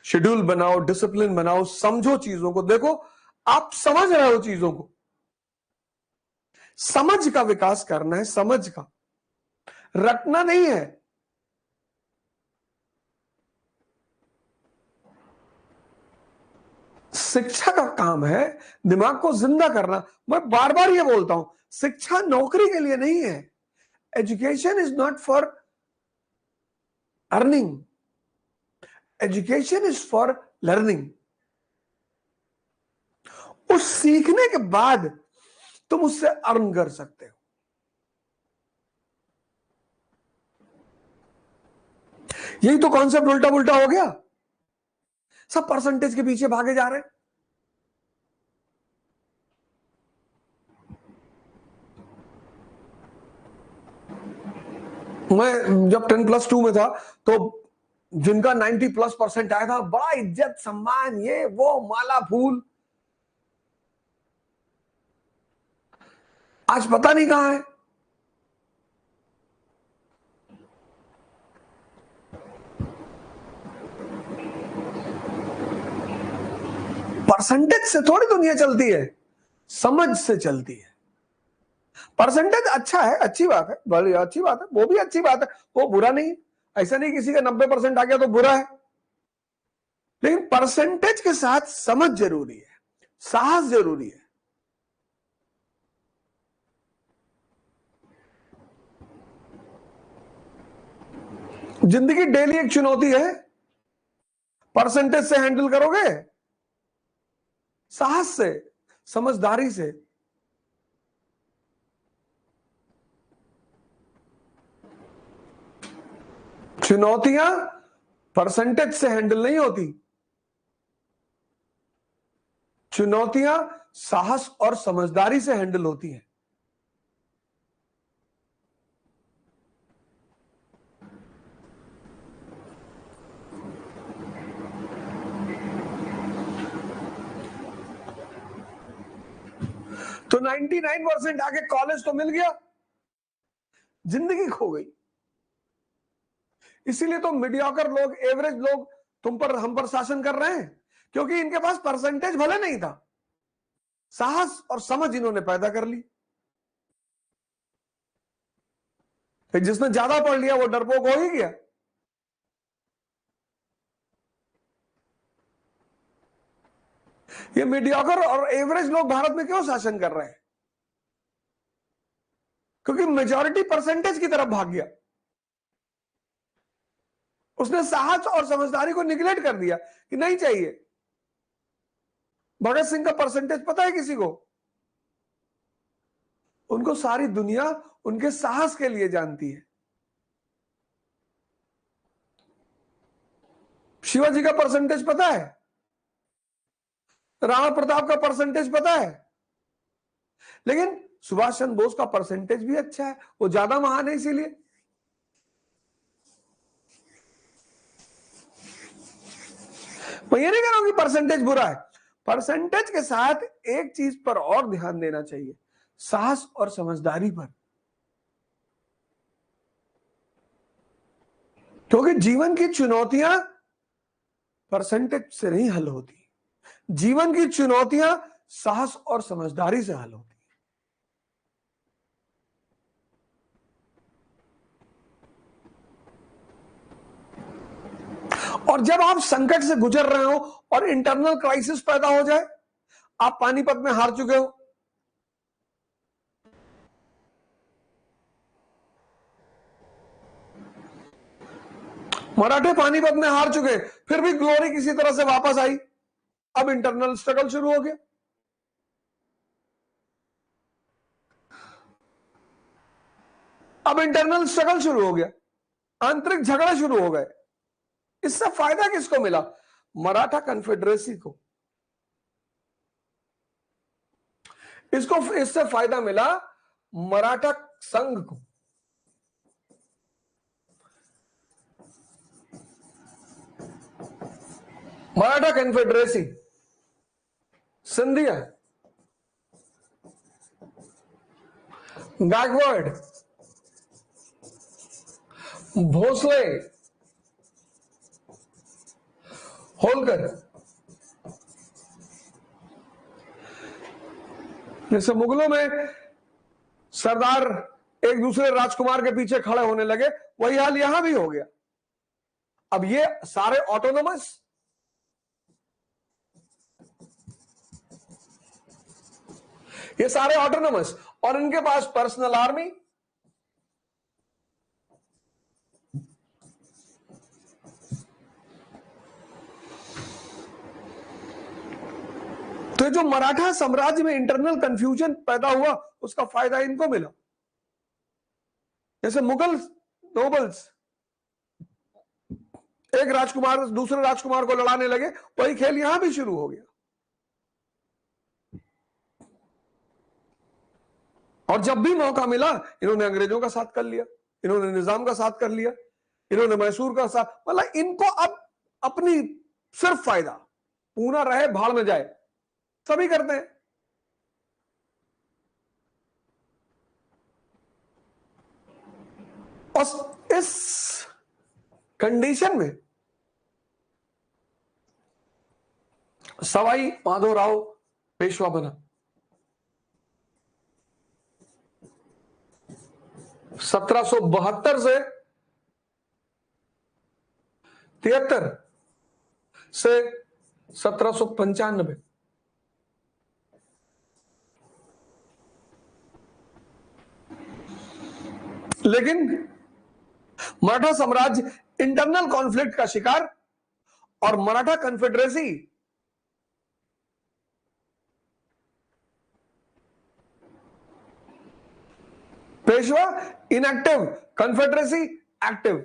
शेड्यूल बनाओ, डिसिप्लिन बनाओ, समझो चीजों को, देखो आप समझ रहे हो चीजों को। समझ का विकास करना है, समझ का, रटना नहीं है। शिक्षा का काम है दिमाग को जिंदा करना। मैं बार बार ये बोलता हूं, शिक्षा नौकरी के लिए नहीं है। Education is not for earning, education is for learning. उस सीखने के बाद तुम उससे अर्न कर सकते हो। यही तो कॉन्सेप्ट उल्टा पुल्टा हो गया, सब परसेंटेज के पीछे भागे जा रहे हैं। मैं जब 10+2 में था तो जिनका 90+% आया था, बड़ा इज्जत सम्मान, ये वो माला फूल। आज पता नहीं कहां है। परसेंटेज से थोड़ी दुनिया चलती है, समझ से चलती है। परसेंटेज अच्छा है, अच्छी बात है, बड़ी अच्छी बात है, वो भी अच्छी बात है, वो बुरा नहीं। ऐसा नहीं किसी का 90% आ गया तो बुरा है, लेकिन परसेंटेज के साथ समझ जरूरी है, साहस जरूरी है। जिंदगी डेली एक चुनौती है। परसेंटेज से हैंडल करोगे, साहस से, समझदारी से। चुनौतियां परसेंटेज से हैंडल नहीं होती, चुनौतियां साहस और समझदारी से हैंडल होती हैं। तो 99% आके कॉलेज तो मिल गया, जिंदगी खो गई। इसीलिए तो मीडियोकर लोग, एवरेज लोग तुम पर, हम पर शासन कर रहे हैं, क्योंकि इनके पास परसेंटेज भले नहीं था, साहस और समझ इन्होंने पैदा कर ली। जिसने ज्यादा पढ़ लिया वो डरपोक हो ही गया। ये मीडियोकर और एवरेज लोग भारत में क्यों शासन कर रहे हैं? क्योंकि मेजॉरिटी परसेंटेज की तरफ भाग गया, उसने साहस और समझदारी को निगलेक्ट कर दिया कि नहीं चाहिए। भगत सिंह का परसेंटेज पता है किसी को? उनको सारी दुनिया उनके साहस के लिए जानती है। शिवाजी का परसेंटेज पता है? राणा प्रताप का परसेंटेज पता है? लेकिन सुभाष चंद्र बोस का परसेंटेज भी अच्छा है, वो ज्यादा महान है इसीलिए। मैं ये नहीं कह रहा हूं कि परसेंटेज बुरा है, परसेंटेज के साथ एक चीज पर और ध्यान देना चाहिए, साहस और समझदारी पर। क्योंकि जीवन की चुनौतियां परसेंटेज से नहीं हल होती, जीवन की चुनौतियां साहस और समझदारी से हल होती। और जब आप संकट से गुजर रहे हो और इंटरनल क्राइसिस पैदा हो जाए, आप पानीपत में हार चुके हो, मराठे पानीपत में हार चुके, फिर भी ग्लोरी किसी तरह से वापस आई। अब इंटरनल स्ट्रगल शुरू हो गया। अब इंटरनल स्ट्रगल शुरू हो गया, आंतरिक झगड़े शुरू हो गए। इससे फायदा किसको मिला? मराठा कन्फेडरेसी को। इससे फायदा मिला मराठा संघ को। मराठा कन्फेडरेसी, सिंधिया, गायकवाड़, भोसले, होलकर, जैसे मुगलों में सरदार एक दूसरे राजकुमार के पीछे खड़े होने लगे, वही हाल यहां भी हो गया। अब ये सारे ऑटोनोमस, ये सारे ऑटोनोमस, और इनके पास पर्सनल आर्मी, तो जो मराठा साम्राज्य में इंटरनल कंफ्यूजन पैदा हुआ, उसका फायदा इनको मिला। जैसे मुगल नोबल्स एक राजकुमार दूसरे राजकुमार को लड़ाने लगे, वही खेल यहां भी शुरू हो गया। और जब भी मौका मिला, इन्होंने अंग्रेजों का साथ कर लिया, इन्होंने निजाम का साथ कर लिया, इन्होंने मैसूर का साथ, मतलब इनको अब अपनी सिर्फ फायदा, पूना रहे भाड़ में जाए, सभी करते हैं। और इस कंडीशन में सवाई माधोराव पेशवा बना। 1772 से 73 से 1795, लेकिन मराठा साम्राज्य इंटरनल कॉन्फ्लिक्ट का शिकार, और Maratha confederacy Peshwa inactive, confederacy active.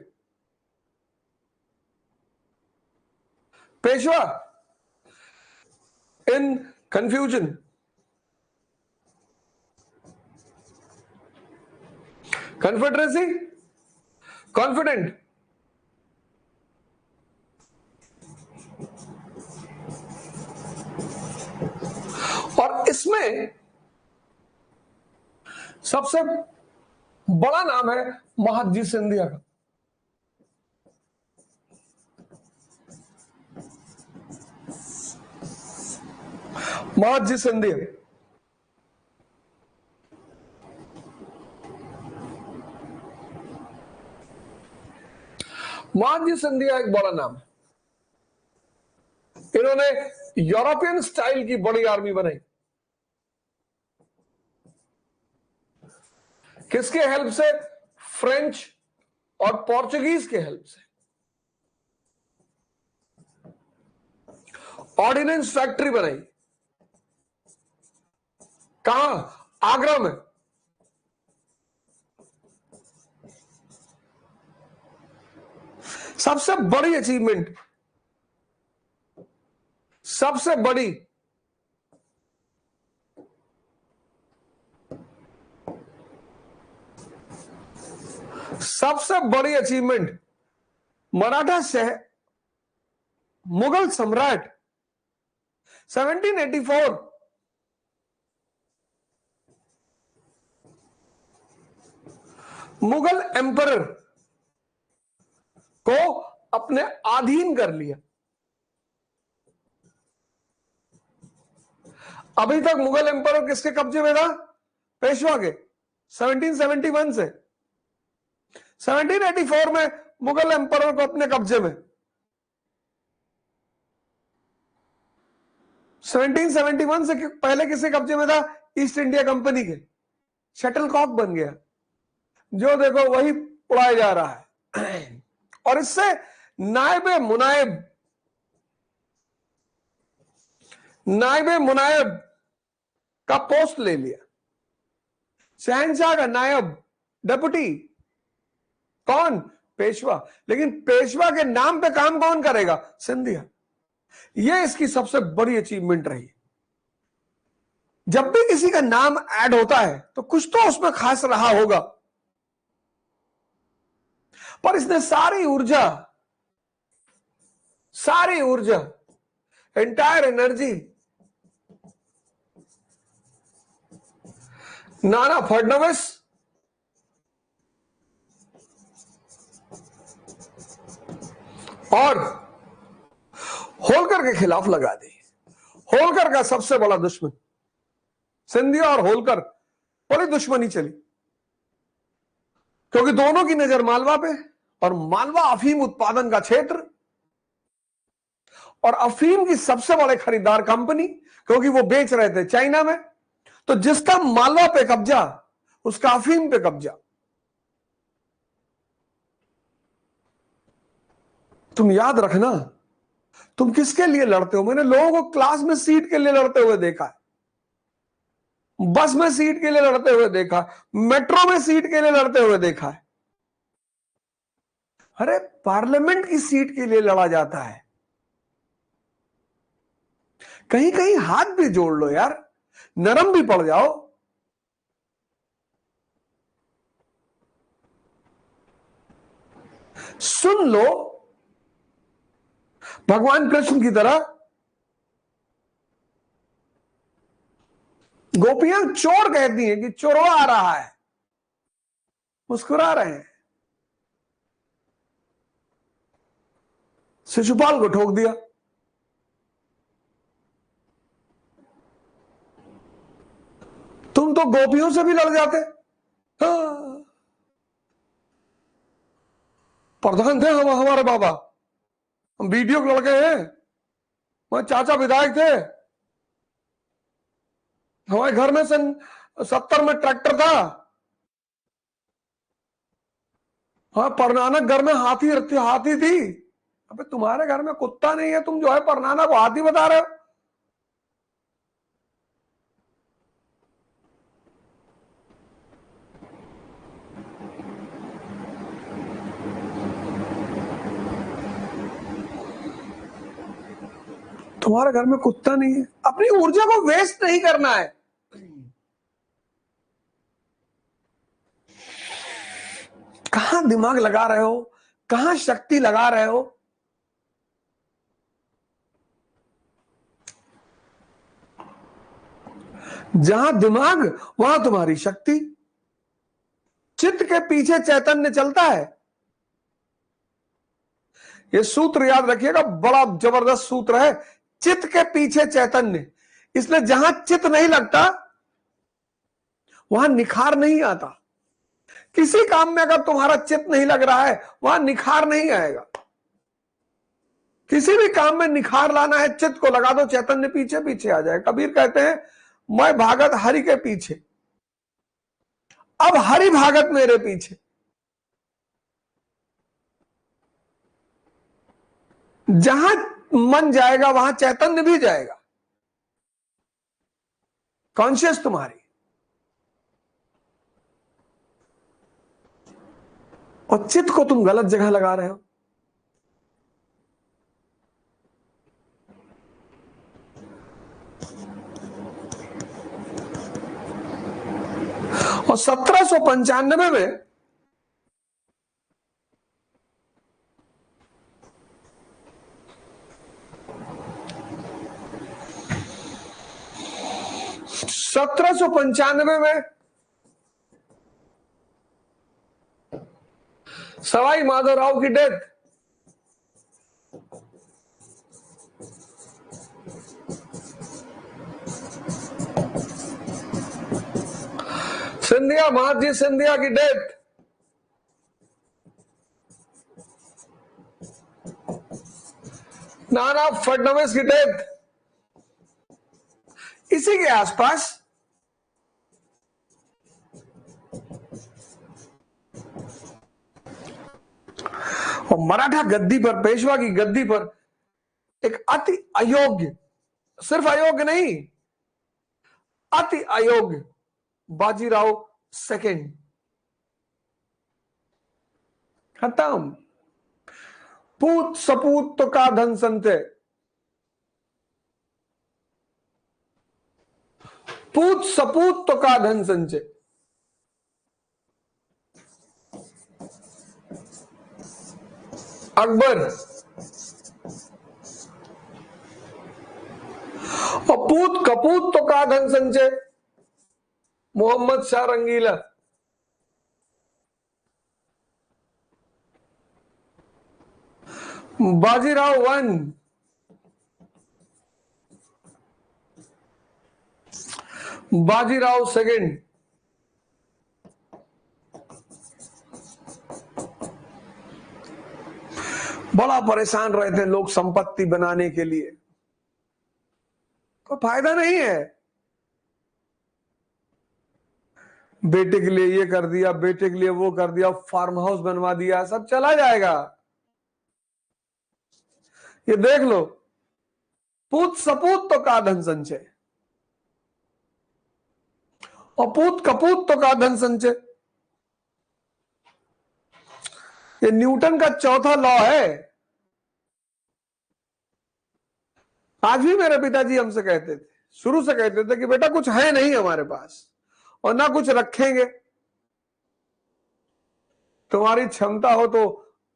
Peshwa in confusion, confederacy confident. और इसमें सबसे बड़ा नाम है महादजी सिंधिया का। महादजी सिंधिया महादजी सिंधिया एक बड़ा नाम है। इन्होंने यूरोपियन स्टाइल की बड़ी आर्मी बनाई। किसके हेल्प से? फ्रेंच और पोर्चुगीज के हेल्प से। ऑर्डिनेंस फैक्ट्री बनाई। कहां? आगरा में। सबसे बड़ी अचीवमेंट, सबसे बड़ी अचीवमेंट, मराठा शहर, मुगल सम्राट 1784 मुगल एम्परर को अपने अधीन कर लिया। अभी तक मुगल एम्परर किसके कब्जे में था? पेशवा के। 1771 से 1784 में मुगल एम्परर को अपने कब्जे में। 1771 से पहले किसके कब्जे में था? ईस्ट इंडिया कंपनी के। शटलकॉक बन गया, जो देखो वही उड़ाया जा रहा है। और इससे नायबे मुनायब, नायबे मुनायब का पोस्ट ले लिया, शहंशाह का नायब डेप्यूटी कौन, पेशवा। लेकिन पेशवा के नाम पे काम कौन करेगा, सिंधिया। यह इसकी सबसे बड़ी अचीवमेंट रही। जब भी किसी का नाम ऐड होता है तो कुछ तो उसमें खास रहा होगा, पर इसने सारी ऊर्जा एंटायर एनर्जी नाना फडणवीस और होलकर के खिलाफ लगा दी। होलकर का सबसे बड़ा दुश्मन सिंधिया और होलकर, बड़ी दुश्मनी चली, क्योंकि दोनों की नजर मालवा पे, और मालवा अफीम उत्पादन का क्षेत्र, और अफीम की सबसे बड़े खरीदार कंपनी, क्योंकि वो बेच रहे थे चाइना में। तो जिसका मालवा पे कब्जा, उसका अफीम पे कब्जा। तुम याद रखना, तुम किसके लिए लड़ते हो। मैंने लोगों को क्लास में सीट के लिए लड़ते हुए देखा है, बस में सीट के लिए लड़ते हुए देखा, मेट्रो में सीट के लिए लड़ते हुए देखा है। अरे पार्लियामेंट की सीट के लिए लड़ा जाता है। कहीं कहीं हाथ भी जोड़ लो यार, नरम भी पड़ जाओ। सुन लो भगवान कृष्ण की तरह, गोपियां चोर कहती हैं कि चोरवा आ रहा है, मुस्कुरा रहे हैं। शिशुपाल को ठोक दिया। तुम तो गोपियों से भी लड़ जाते। हाँ। प्रधान थे हम, हमारे बाबा, हम बीडीओ के लड़के हैं, हमारे चाचा विधायक थे, हमारे घर में सन 70 में ट्रैक्टर था। हाँ, परनानक घर में हाथी थी। अबे तुम्हारे घर में कुत्ता नहीं है, तुम जो है परनाना को हाथी बता रहे हो। तुम्हारे घर में कुत्ता नहीं है। अपनी ऊर्जा को वेस्ट नहीं करना है। कहां दिमाग लगा रहे हो, कहां शक्ति लगा रहे हो। जहां दिमाग वहां तुम्हारी शक्ति। चित्त के पीछे चैतन्य चलता है। यह सूत्र याद रखिएगा, बड़ा जबरदस्त सूत्र है। चित्त के पीछे चैतन्य। इसलिए जहां चित्त नहीं लगता वहां निखार नहीं आता। किसी काम में अगर तुम्हारा चित्त नहीं लग रहा है, वहां निखार नहीं आएगा। किसी भी काम में निखार लाना है, चित्त को लगा दो, चैतन्य पीछे पीछे आ जाए। कबीर कहते हैं, मैं भागत हरि के पीछे, अब हरि भागत मेरे पीछे। जहां मन जाएगा वहां चैतन्य भी जाएगा, कॉन्शियस तुम्हारी। और चित्त को तुम गलत जगह लगा रहे हो। और 1795 में सवाई माधवराव की डेथ। सिंधिया, महाजी सिंधिया की डेथ। नाना फडणवीस की डेथ। इसी के आसपास और मराठा गद्दी पर, पेशवा की गद्दी पर एक अति अयोग्य, सिर्फ अयोग्य नहीं, अति अयोग्य बाजीराव सेकंड। खत्म। पूत सपूत तो का धन संचय, पूत सपूत तो का धन संचय। अकबर और पूत कपूत तो का धन संचय, मोहम्मद शाह रंगीला। Bajirao one, Bajirao second. बड़ा परेशान रहे थे लोग संपत्ति बनाने के लिए, कोई फायदा नहीं है। बेटे के लिए ये कर दिया, बेटे के लिए वो कर दिया, फार्म हाउस बनवा दिया, सब चला जाएगा। ये देख लो, पूत सपूत तो का धन संचय और पूत कपूत तो का धन संचय। ये न्यूटन का चौथा लॉ है। आज भी मेरे पिताजी हमसे कहते थे, शुरू से कहते थे कि बेटा कुछ है नहीं हमारे पास और ना कुछ रखेंगे, तुम्हारी क्षमता हो तो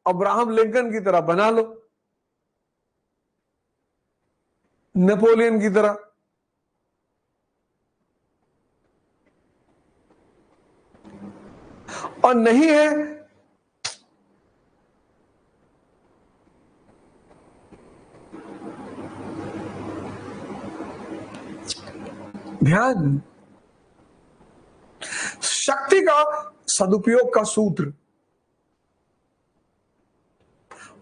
अब्राहम लिंकन की तरह बना लो, नेपोलियन की तरह। और नहीं है ध्यान, शक्ति का सदुपयोग का सूत्र,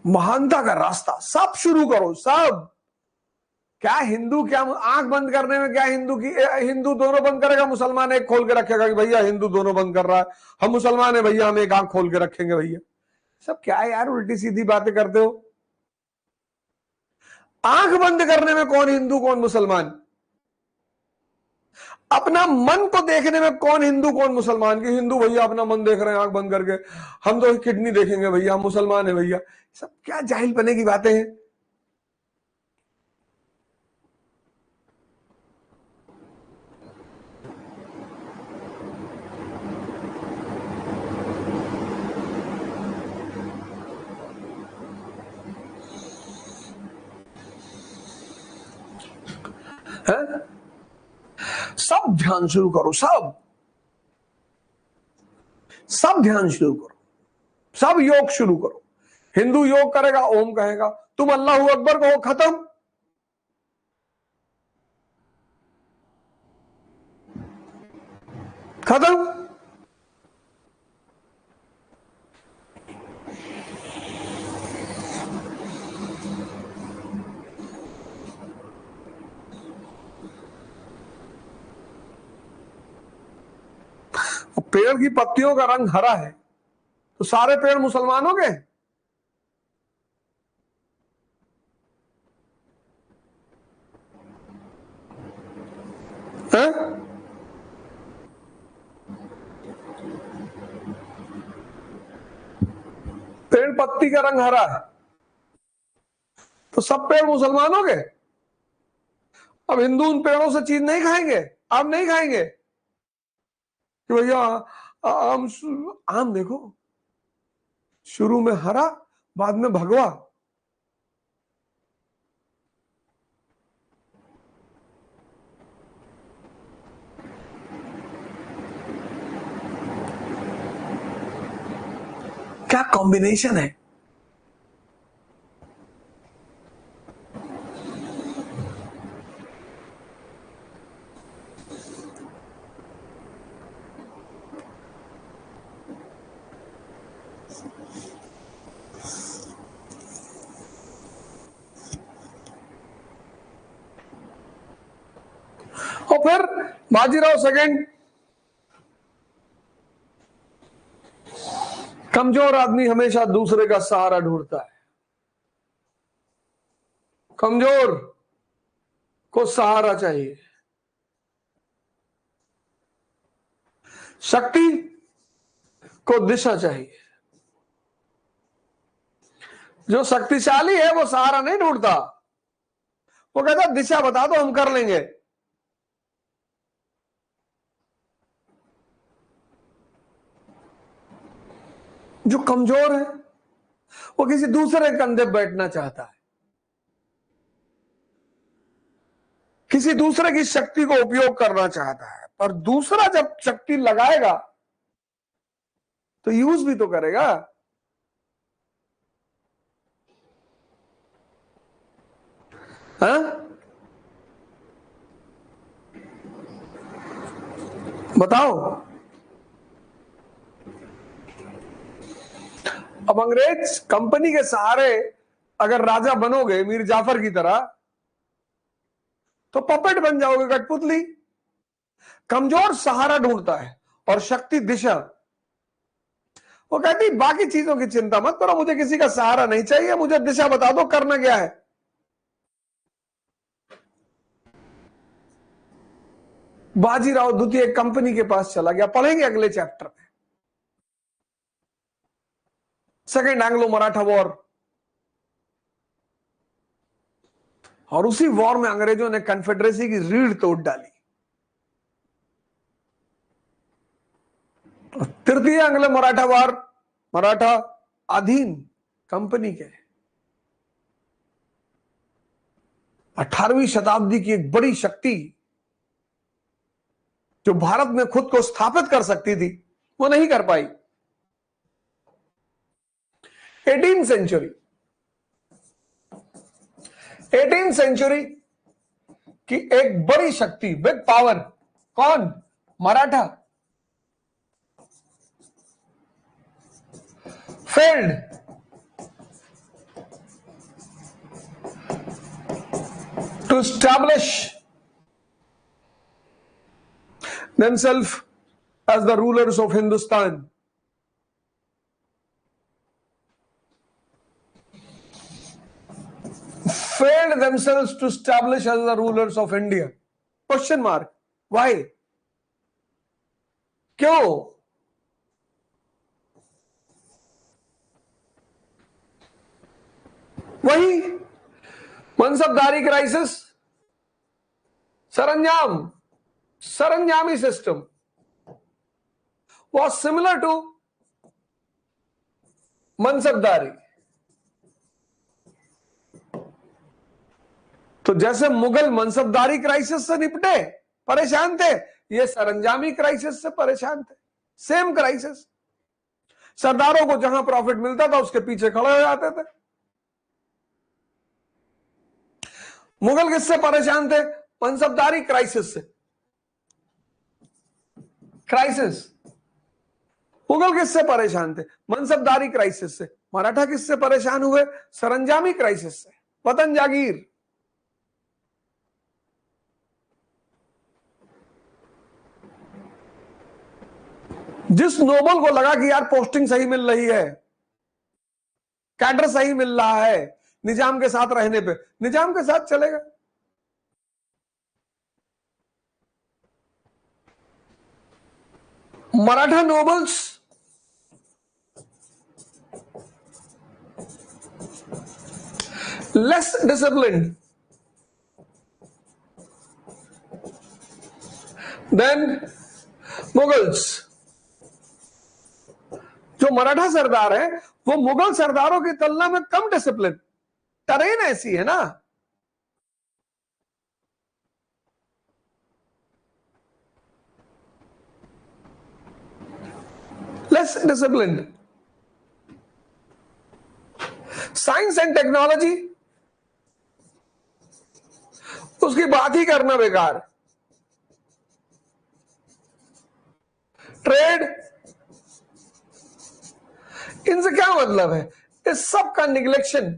महानता का रास्ता, सब शुरू करो सब। क्या हिंदू, क्या आंख बंद करने में क्या हिंदू की, हिंदू दोनों बंद करेगा, मुसलमान एक खोल के रखेगा कि भैया हिंदू दोनों बंद कर रहा है, हम मुसलमान है भैया हम एक आंख खोल के रखेंगे भैया। सब क्या है यार, उल्टी सीधी बातें करते हो। आंख बंद करने में कौन हिंदू कौन मुसलमान, अपना मन को देखने में कौन हिंदू कौन मुसलमान। की हिंदू भैया अपना मन देख रहे हैं आंख बंद करके, हम तो किडनी देखेंगे भैया, हम मुसलमान है भैया। सब क्या जाहिल बने की बातें हैं। है? सब ध्यान शुरू करो, सब सब ध्यान शुरू करो, सब योग शुरू करो। हिंदू योग करेगा ओम कहेगा, तुम अल्लाह अकबर कहो, खत्म। खत्म। पेड़ की पत्तियों का रंग हरा है तो सारे पेड़ मुसलमान हो गए। पेड़ पत्ती का रंग हरा है तो सब पेड़ मुसलमान हो गए। अब हिंदू उन पेड़ों से चीज नहीं खाएंगे, आम नहीं खाएंगे कि भैया आम, आम देखो शुरू में हरा बाद में भगवा। क्या कॉम्बिनेशन है। और फिर बाजीराव सेकंड कमजोर आदमी हमेशा दूसरे का सहारा ढूंढता है, कमजोर को सहारा चाहिए, शक्ति को दिशा चाहिए। जो शक्तिशाली है वो सहारा नहीं ढूंढता, वो कहता दिशा बता दो हम कर लेंगे। जो कमजोर है वो किसी दूसरे के कंधे बैठना चाहता है, किसी दूसरे की शक्ति को उपयोग करना चाहता है, पर दूसरा जब शक्ति लगाएगा तो यूज भी तो करेगा। हाँ? बताओ। अब अंग्रेज कंपनी के सहारे अगर राजा बनोगे मीर जाफर की तरह तो पपेट बन जाओगे, कठपुतली। कमजोर सहारा ढूंढता है और शक्ति दिशा। वो कहती बाकी चीजों की चिंता मत करो, मुझे किसी का सहारा नहीं चाहिए, मुझे दिशा बता दो करना क्या है। बाजीराव द्वितीय कंपनी के पास चला गया, पढ़ेंगे अगले चैप्टर में, सेकेंड एंग्लो मराठा वॉर। और उसी वॉर में अंग्रेजों ने कन्फेडरेसी की रीढ़ तोड़ डाली। तृतीय एंग्लो मराठा वॉर, मराठा अधीन कंपनी के 18वीं शताब्दी की एक बड़ी शक्ति जो भारत में खुद को स्थापित कर सकती थी वो नहीं कर पाई। 18th सेंचुरी की एक बड़ी शक्ति, बिग पावर, कौन? Maratha. Failed to establish themselves as the rulers of Hindustan. Failed themselves to establish as the rulers of India. Question mark. Why? क्यों? वही mansabdari crisis, saranjami system was similar to mansabdari. तो जैसे मुगल मनसबदारी क्राइसिस से निपटे, परेशान थे, ये सरंजामी क्राइसिस से परेशान थे। Same crisis. सरदारों को जहां प्रॉफिट मिलता था उसके पीछे खड़े हो जाते थे। मुगल किससे परेशान थे? मनसबदारी क्राइसिस से। क्राइसिस। मुगल किससे परेशान थे? मनसबदारी क्राइसिस से। मराठा किससे परेशान हुए? सरंजामी क्राइसिस से, वतन जागीर। जिस नोबल को लगा कि यार पोस्टिंग सही मिल रही है, कैडर सही मिल रहा है निजाम के साथ रहने पे, निजाम के साथ चलेगा। Maratha nobles less disciplined than Mughals. जो मराठा सरदार है वो मुगल सरदारों की तुलना में कम डिसिप्लिन। टरेन ऐसी है ना। Less discipline. Science and technology उसकी बात ही करना बेकार। ट्रेड, इनसे क्या मतलब है? इस सब का निग्लेक्शन।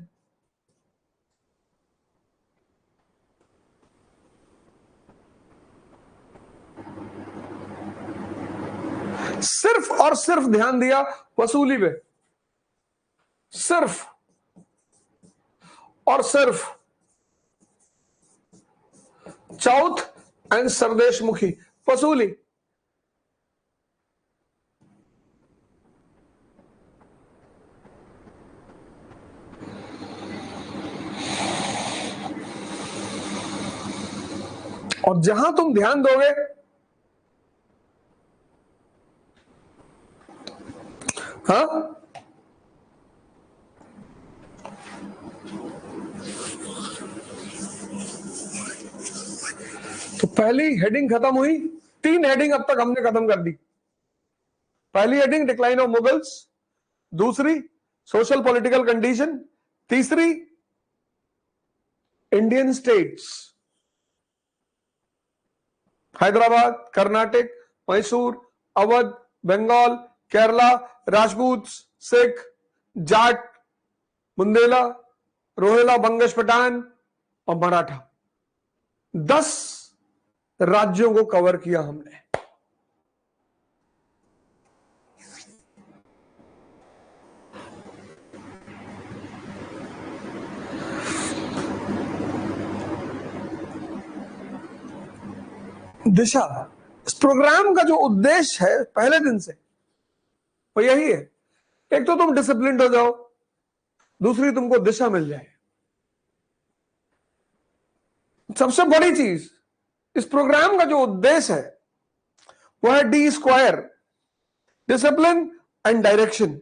सिर्फ और सिर्फ ध्यान दिया वसूली पे। सिर्फ और सिर्फ चौथ एंड सरदेश मुखी वसूली। और जहां तुम ध्यान दोगे हाँ, तो पहली हेडिंग खत्म हुई। 3 हेडिंग अब तक हमने खत्म कर दी। पहली हेडिंग डिक्लाइन ऑफ मुगल्स, दूसरी सोशल पॉलिटिकल कंडीशन, तीसरी इंडियन स्टेट्स, हैदराबाद, कर्नाटक, मैसूर, अवध, बंगाल, केरला, राजपूत, सिख, जाट, बुंदेला, रोहिला, बंगश, पठान और मराठा। 10 राज्यों को कवर किया हमने। दिशा, इस प्रोग्राम का जो उद्देश्य है पहले दिन से वो यही है, एक तो तुम डिसिप्लिन्ड हो जाओ, दूसरी तुमको दिशा मिल जाए। सबसे बड़ी चीज इस प्रोग्राम का जो उद्देश्य है वो है D², डिसिप्लिन एंड डायरेक्शन।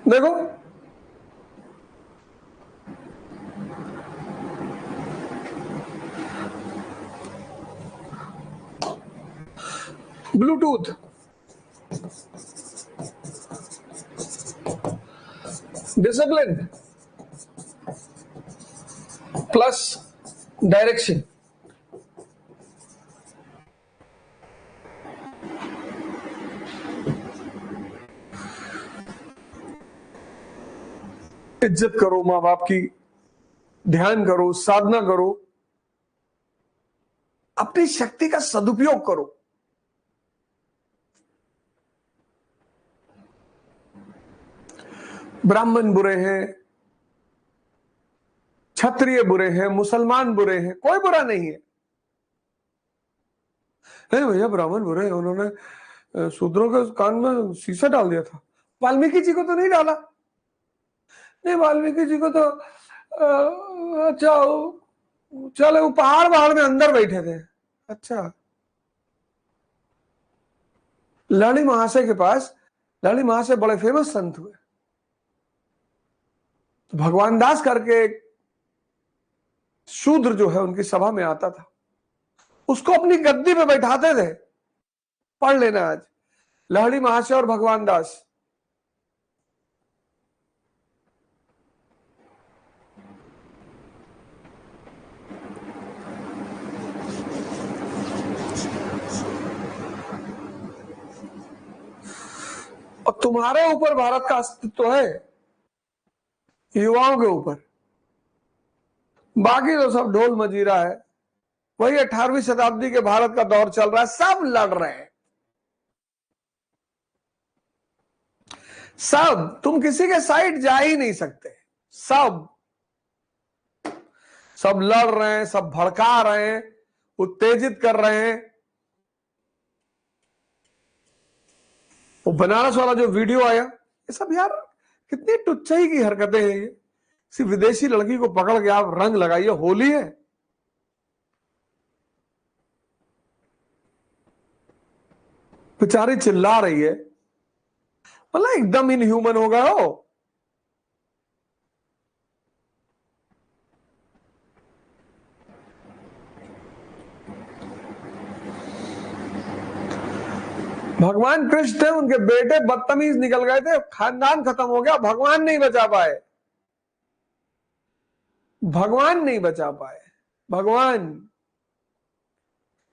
देखो ब्लूटूथ, डिसिप्लिन प्लस डायरेक्शन। इज्जत करो मां बाप की, ध्यान करो, साधना करो, अपनी शक्ति का सदुपयोग करो। ब्राह्मण बुरे हैं, क्षत्रिय बुरे हैं, मुसलमान बुरे हैं, कोई बुरा नहीं है। नहीं भैया ब्राह्मण बुरे हैं, उन्होंने शूद्रों के कान में शीशा डाल दिया था। वाल्मीकि जी को तो नहीं डाला। नहीं वाल्मीकि जी को तो अच्छा चलो वो पहाड़ में अंदर बैठे थे। अच्छा, लड़ी महाशय के पास, लड़ी महाशय बड़े फेमस संत हुए। तो भगवान दास करके शूद्र जो है उनकी सभा में आता था, उसको अपनी गद्दी पे बैठाते थे। पढ़ लेना आज, लहड़ी महाशय और भगवान दास। और तुम्हारे ऊपर भारत का अस्तित्व है, युवाओं के ऊपर। बाकी तो सब ढोल मजीरा है। वही 18वीं शताब्दी के भारत का दौर चल रहा है, सब लड़ रहे हैं, सब। तुम किसी के साइड जा ही नहीं सकते। सब लड़ रहे हैं, सब भड़का रहे हैं, उत्तेजित कर रहे हैं। वो बनारस वाला जो वीडियो आया, ये सब यार कितनी टुच्चाई की हरकतें हैं ये। किसी विदेशी लड़की को पकड़ के आप रंग लगाइए, होली है। बेचारी चिल्ला रही है, मतलब एकदम इनह्यूमन हो गए हो। भगवान कृष्ण थे, उनके बेटे बदतमीज निकल गए थे, खानदान खत्म हो गया, भगवान नहीं बचा पाए। भगवान नहीं बचा पाए। भगवान,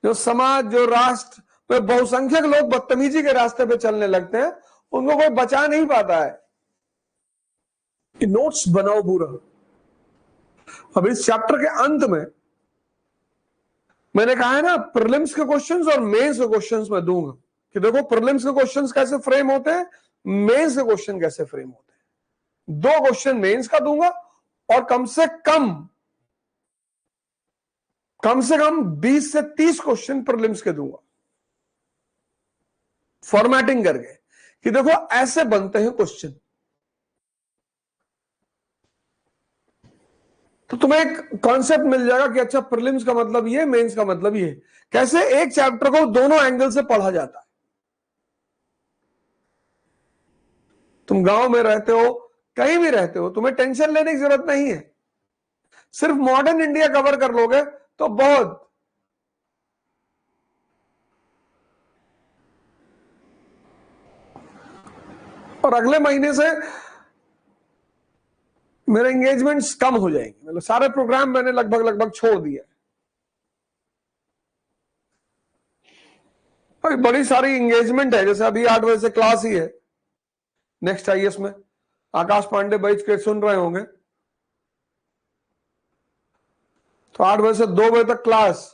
जो समाज, जो राष्ट्र में बहुसंख्यक लोग बदतमीजी के रास्ते पे चलने लगते हैं, उनको कोई बचा नहीं पाता है। नोट्स बनाओ पूरा। अब इस चैप्टर के अंत में मैंने कहा है ना प्रीलिम्स के क्वेश्चंस और मेंस के क्वेश्चंस मैं दूंगा कि देखो प्रीलिम्स के क्वेश्चंस कैसे फ्रेम होते हैं, मेंस के क्वेश्चन कैसे फ्रेम होते हैं। 2 क्वेश्चन मेंस का दूंगा और कम से कम 20 से 30 क्वेश्चन प्रीलिम्स के दूंगा, फॉर्मेटिंग करके कि देखो ऐसे बनते हैं क्वेश्चन। तो तुम्हें एक कॉन्सेप्ट मिल जाएगा कि अच्छा प्रीलिम्स का मतलब ये, मेंस का मतलब ये, कैसे एक चैप्टर को दोनों एंगल से पढ़ा जाता है। तुम गांव में रहते हो, कहीं भी रहते हो, तुम्हें टेंशन लेने की जरूरत नहीं है, सिर्फ मॉडर्न इंडिया कवर कर लोगे तो बहुत। और अगले महीने से मेरे एंगेजमेंट्स कम हो जाएंगे, मतलब सारे प्रोग्राम मैंने लगभग छोड़ दिए। भाई बड़ी सारी एंगेजमेंट है, जैसे अभी 8 बजे से क्लास ही है नेक्स्ट आईएएस में, आकाश पांडे बैच के सुन रहे होंगे, तो 8 बजे से 2 बजे तक क्लास।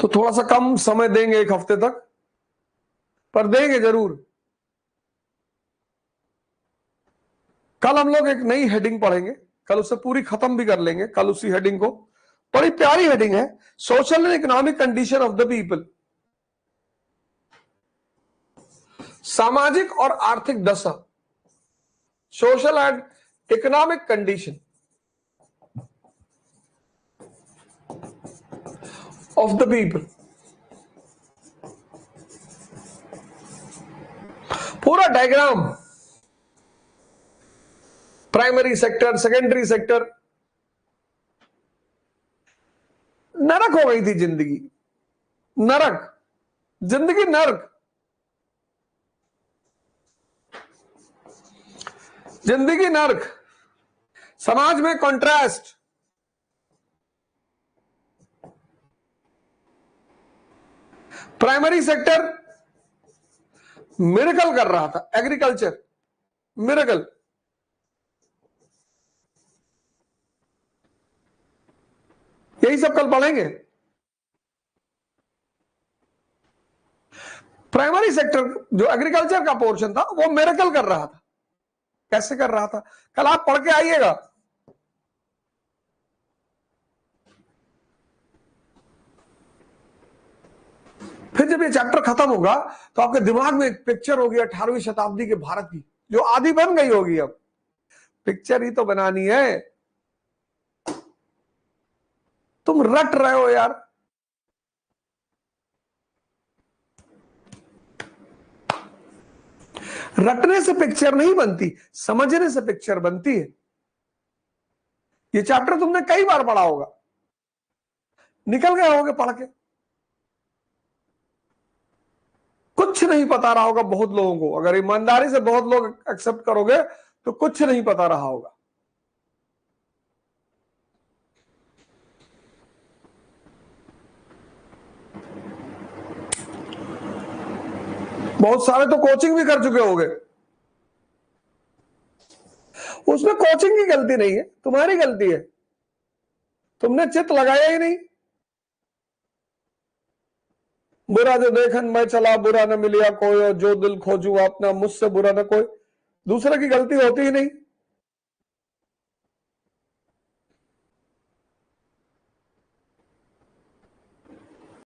तो थोड़ा सा कम समय देंगे 1 हफ्ते तक, पर देंगे जरूर। कल हम लोग एक नई हेडिंग पढ़ेंगे, कल उसे पूरी खत्म भी कर लेंगे कल उसी हेडिंग को। बड़ी प्यारी हेडिंग है, social and economic condition of the people, सामाजिक और आर्थिक दशा, social and economic condition of the people. पूरा diagram, primary sector, secondary sector, नरक हो गई थी जिंदगी, नरक, जिंदगी नरक, जिंदगी नरक। समाज में कॉन्ट्रास्ट, प्राइमरी सेक्टर मिरेकल कर रहा था, एग्रीकल्चर मिरेकल, यही सब कल पढ़ेंगे। प्राइमरी सेक्टर जो एग्रीकल्चर का पोर्शन था वो मिरेकल कर रहा था। कैसे कर रहा था कल आप पढ़ के आइएगा। फिर जब ये चैप्टर खत्म होगा तो आपके दिमाग में एक पिक्चर होगी 18वीं शताब्दी के भारत की, जो आधी बन गई होगी। अब पिक्चर ही तो बनानी है, तुम रट रहे हो यार। रटने से पिक्चर नहीं बनती, समझने से पिक्चर बनती है। ये चैप्टर तुमने कई बार पढ़ा होगा, निकल गए होगे पढ़ के, कुछ नहीं पता रहा होगा बहुत लोगों को। अगर ईमानदारी से बहुत लोग एक्सेप्ट करोगे तो कुछ नहीं पता रहा होगा। बहुत सारे तो कोचिंग भी कर चुके होंगे, उसमें कोचिंग की गलती नहीं है, तुम्हारी गलती है, तुमने चित्त लगाया ही नहीं। बुरा जो देखन मैं चला, बुरा न मिलिया कोई, और जो दिल खोजू अपना, मुझसे बुरा न कोई। दूसरे की गलती होती ही नहीं।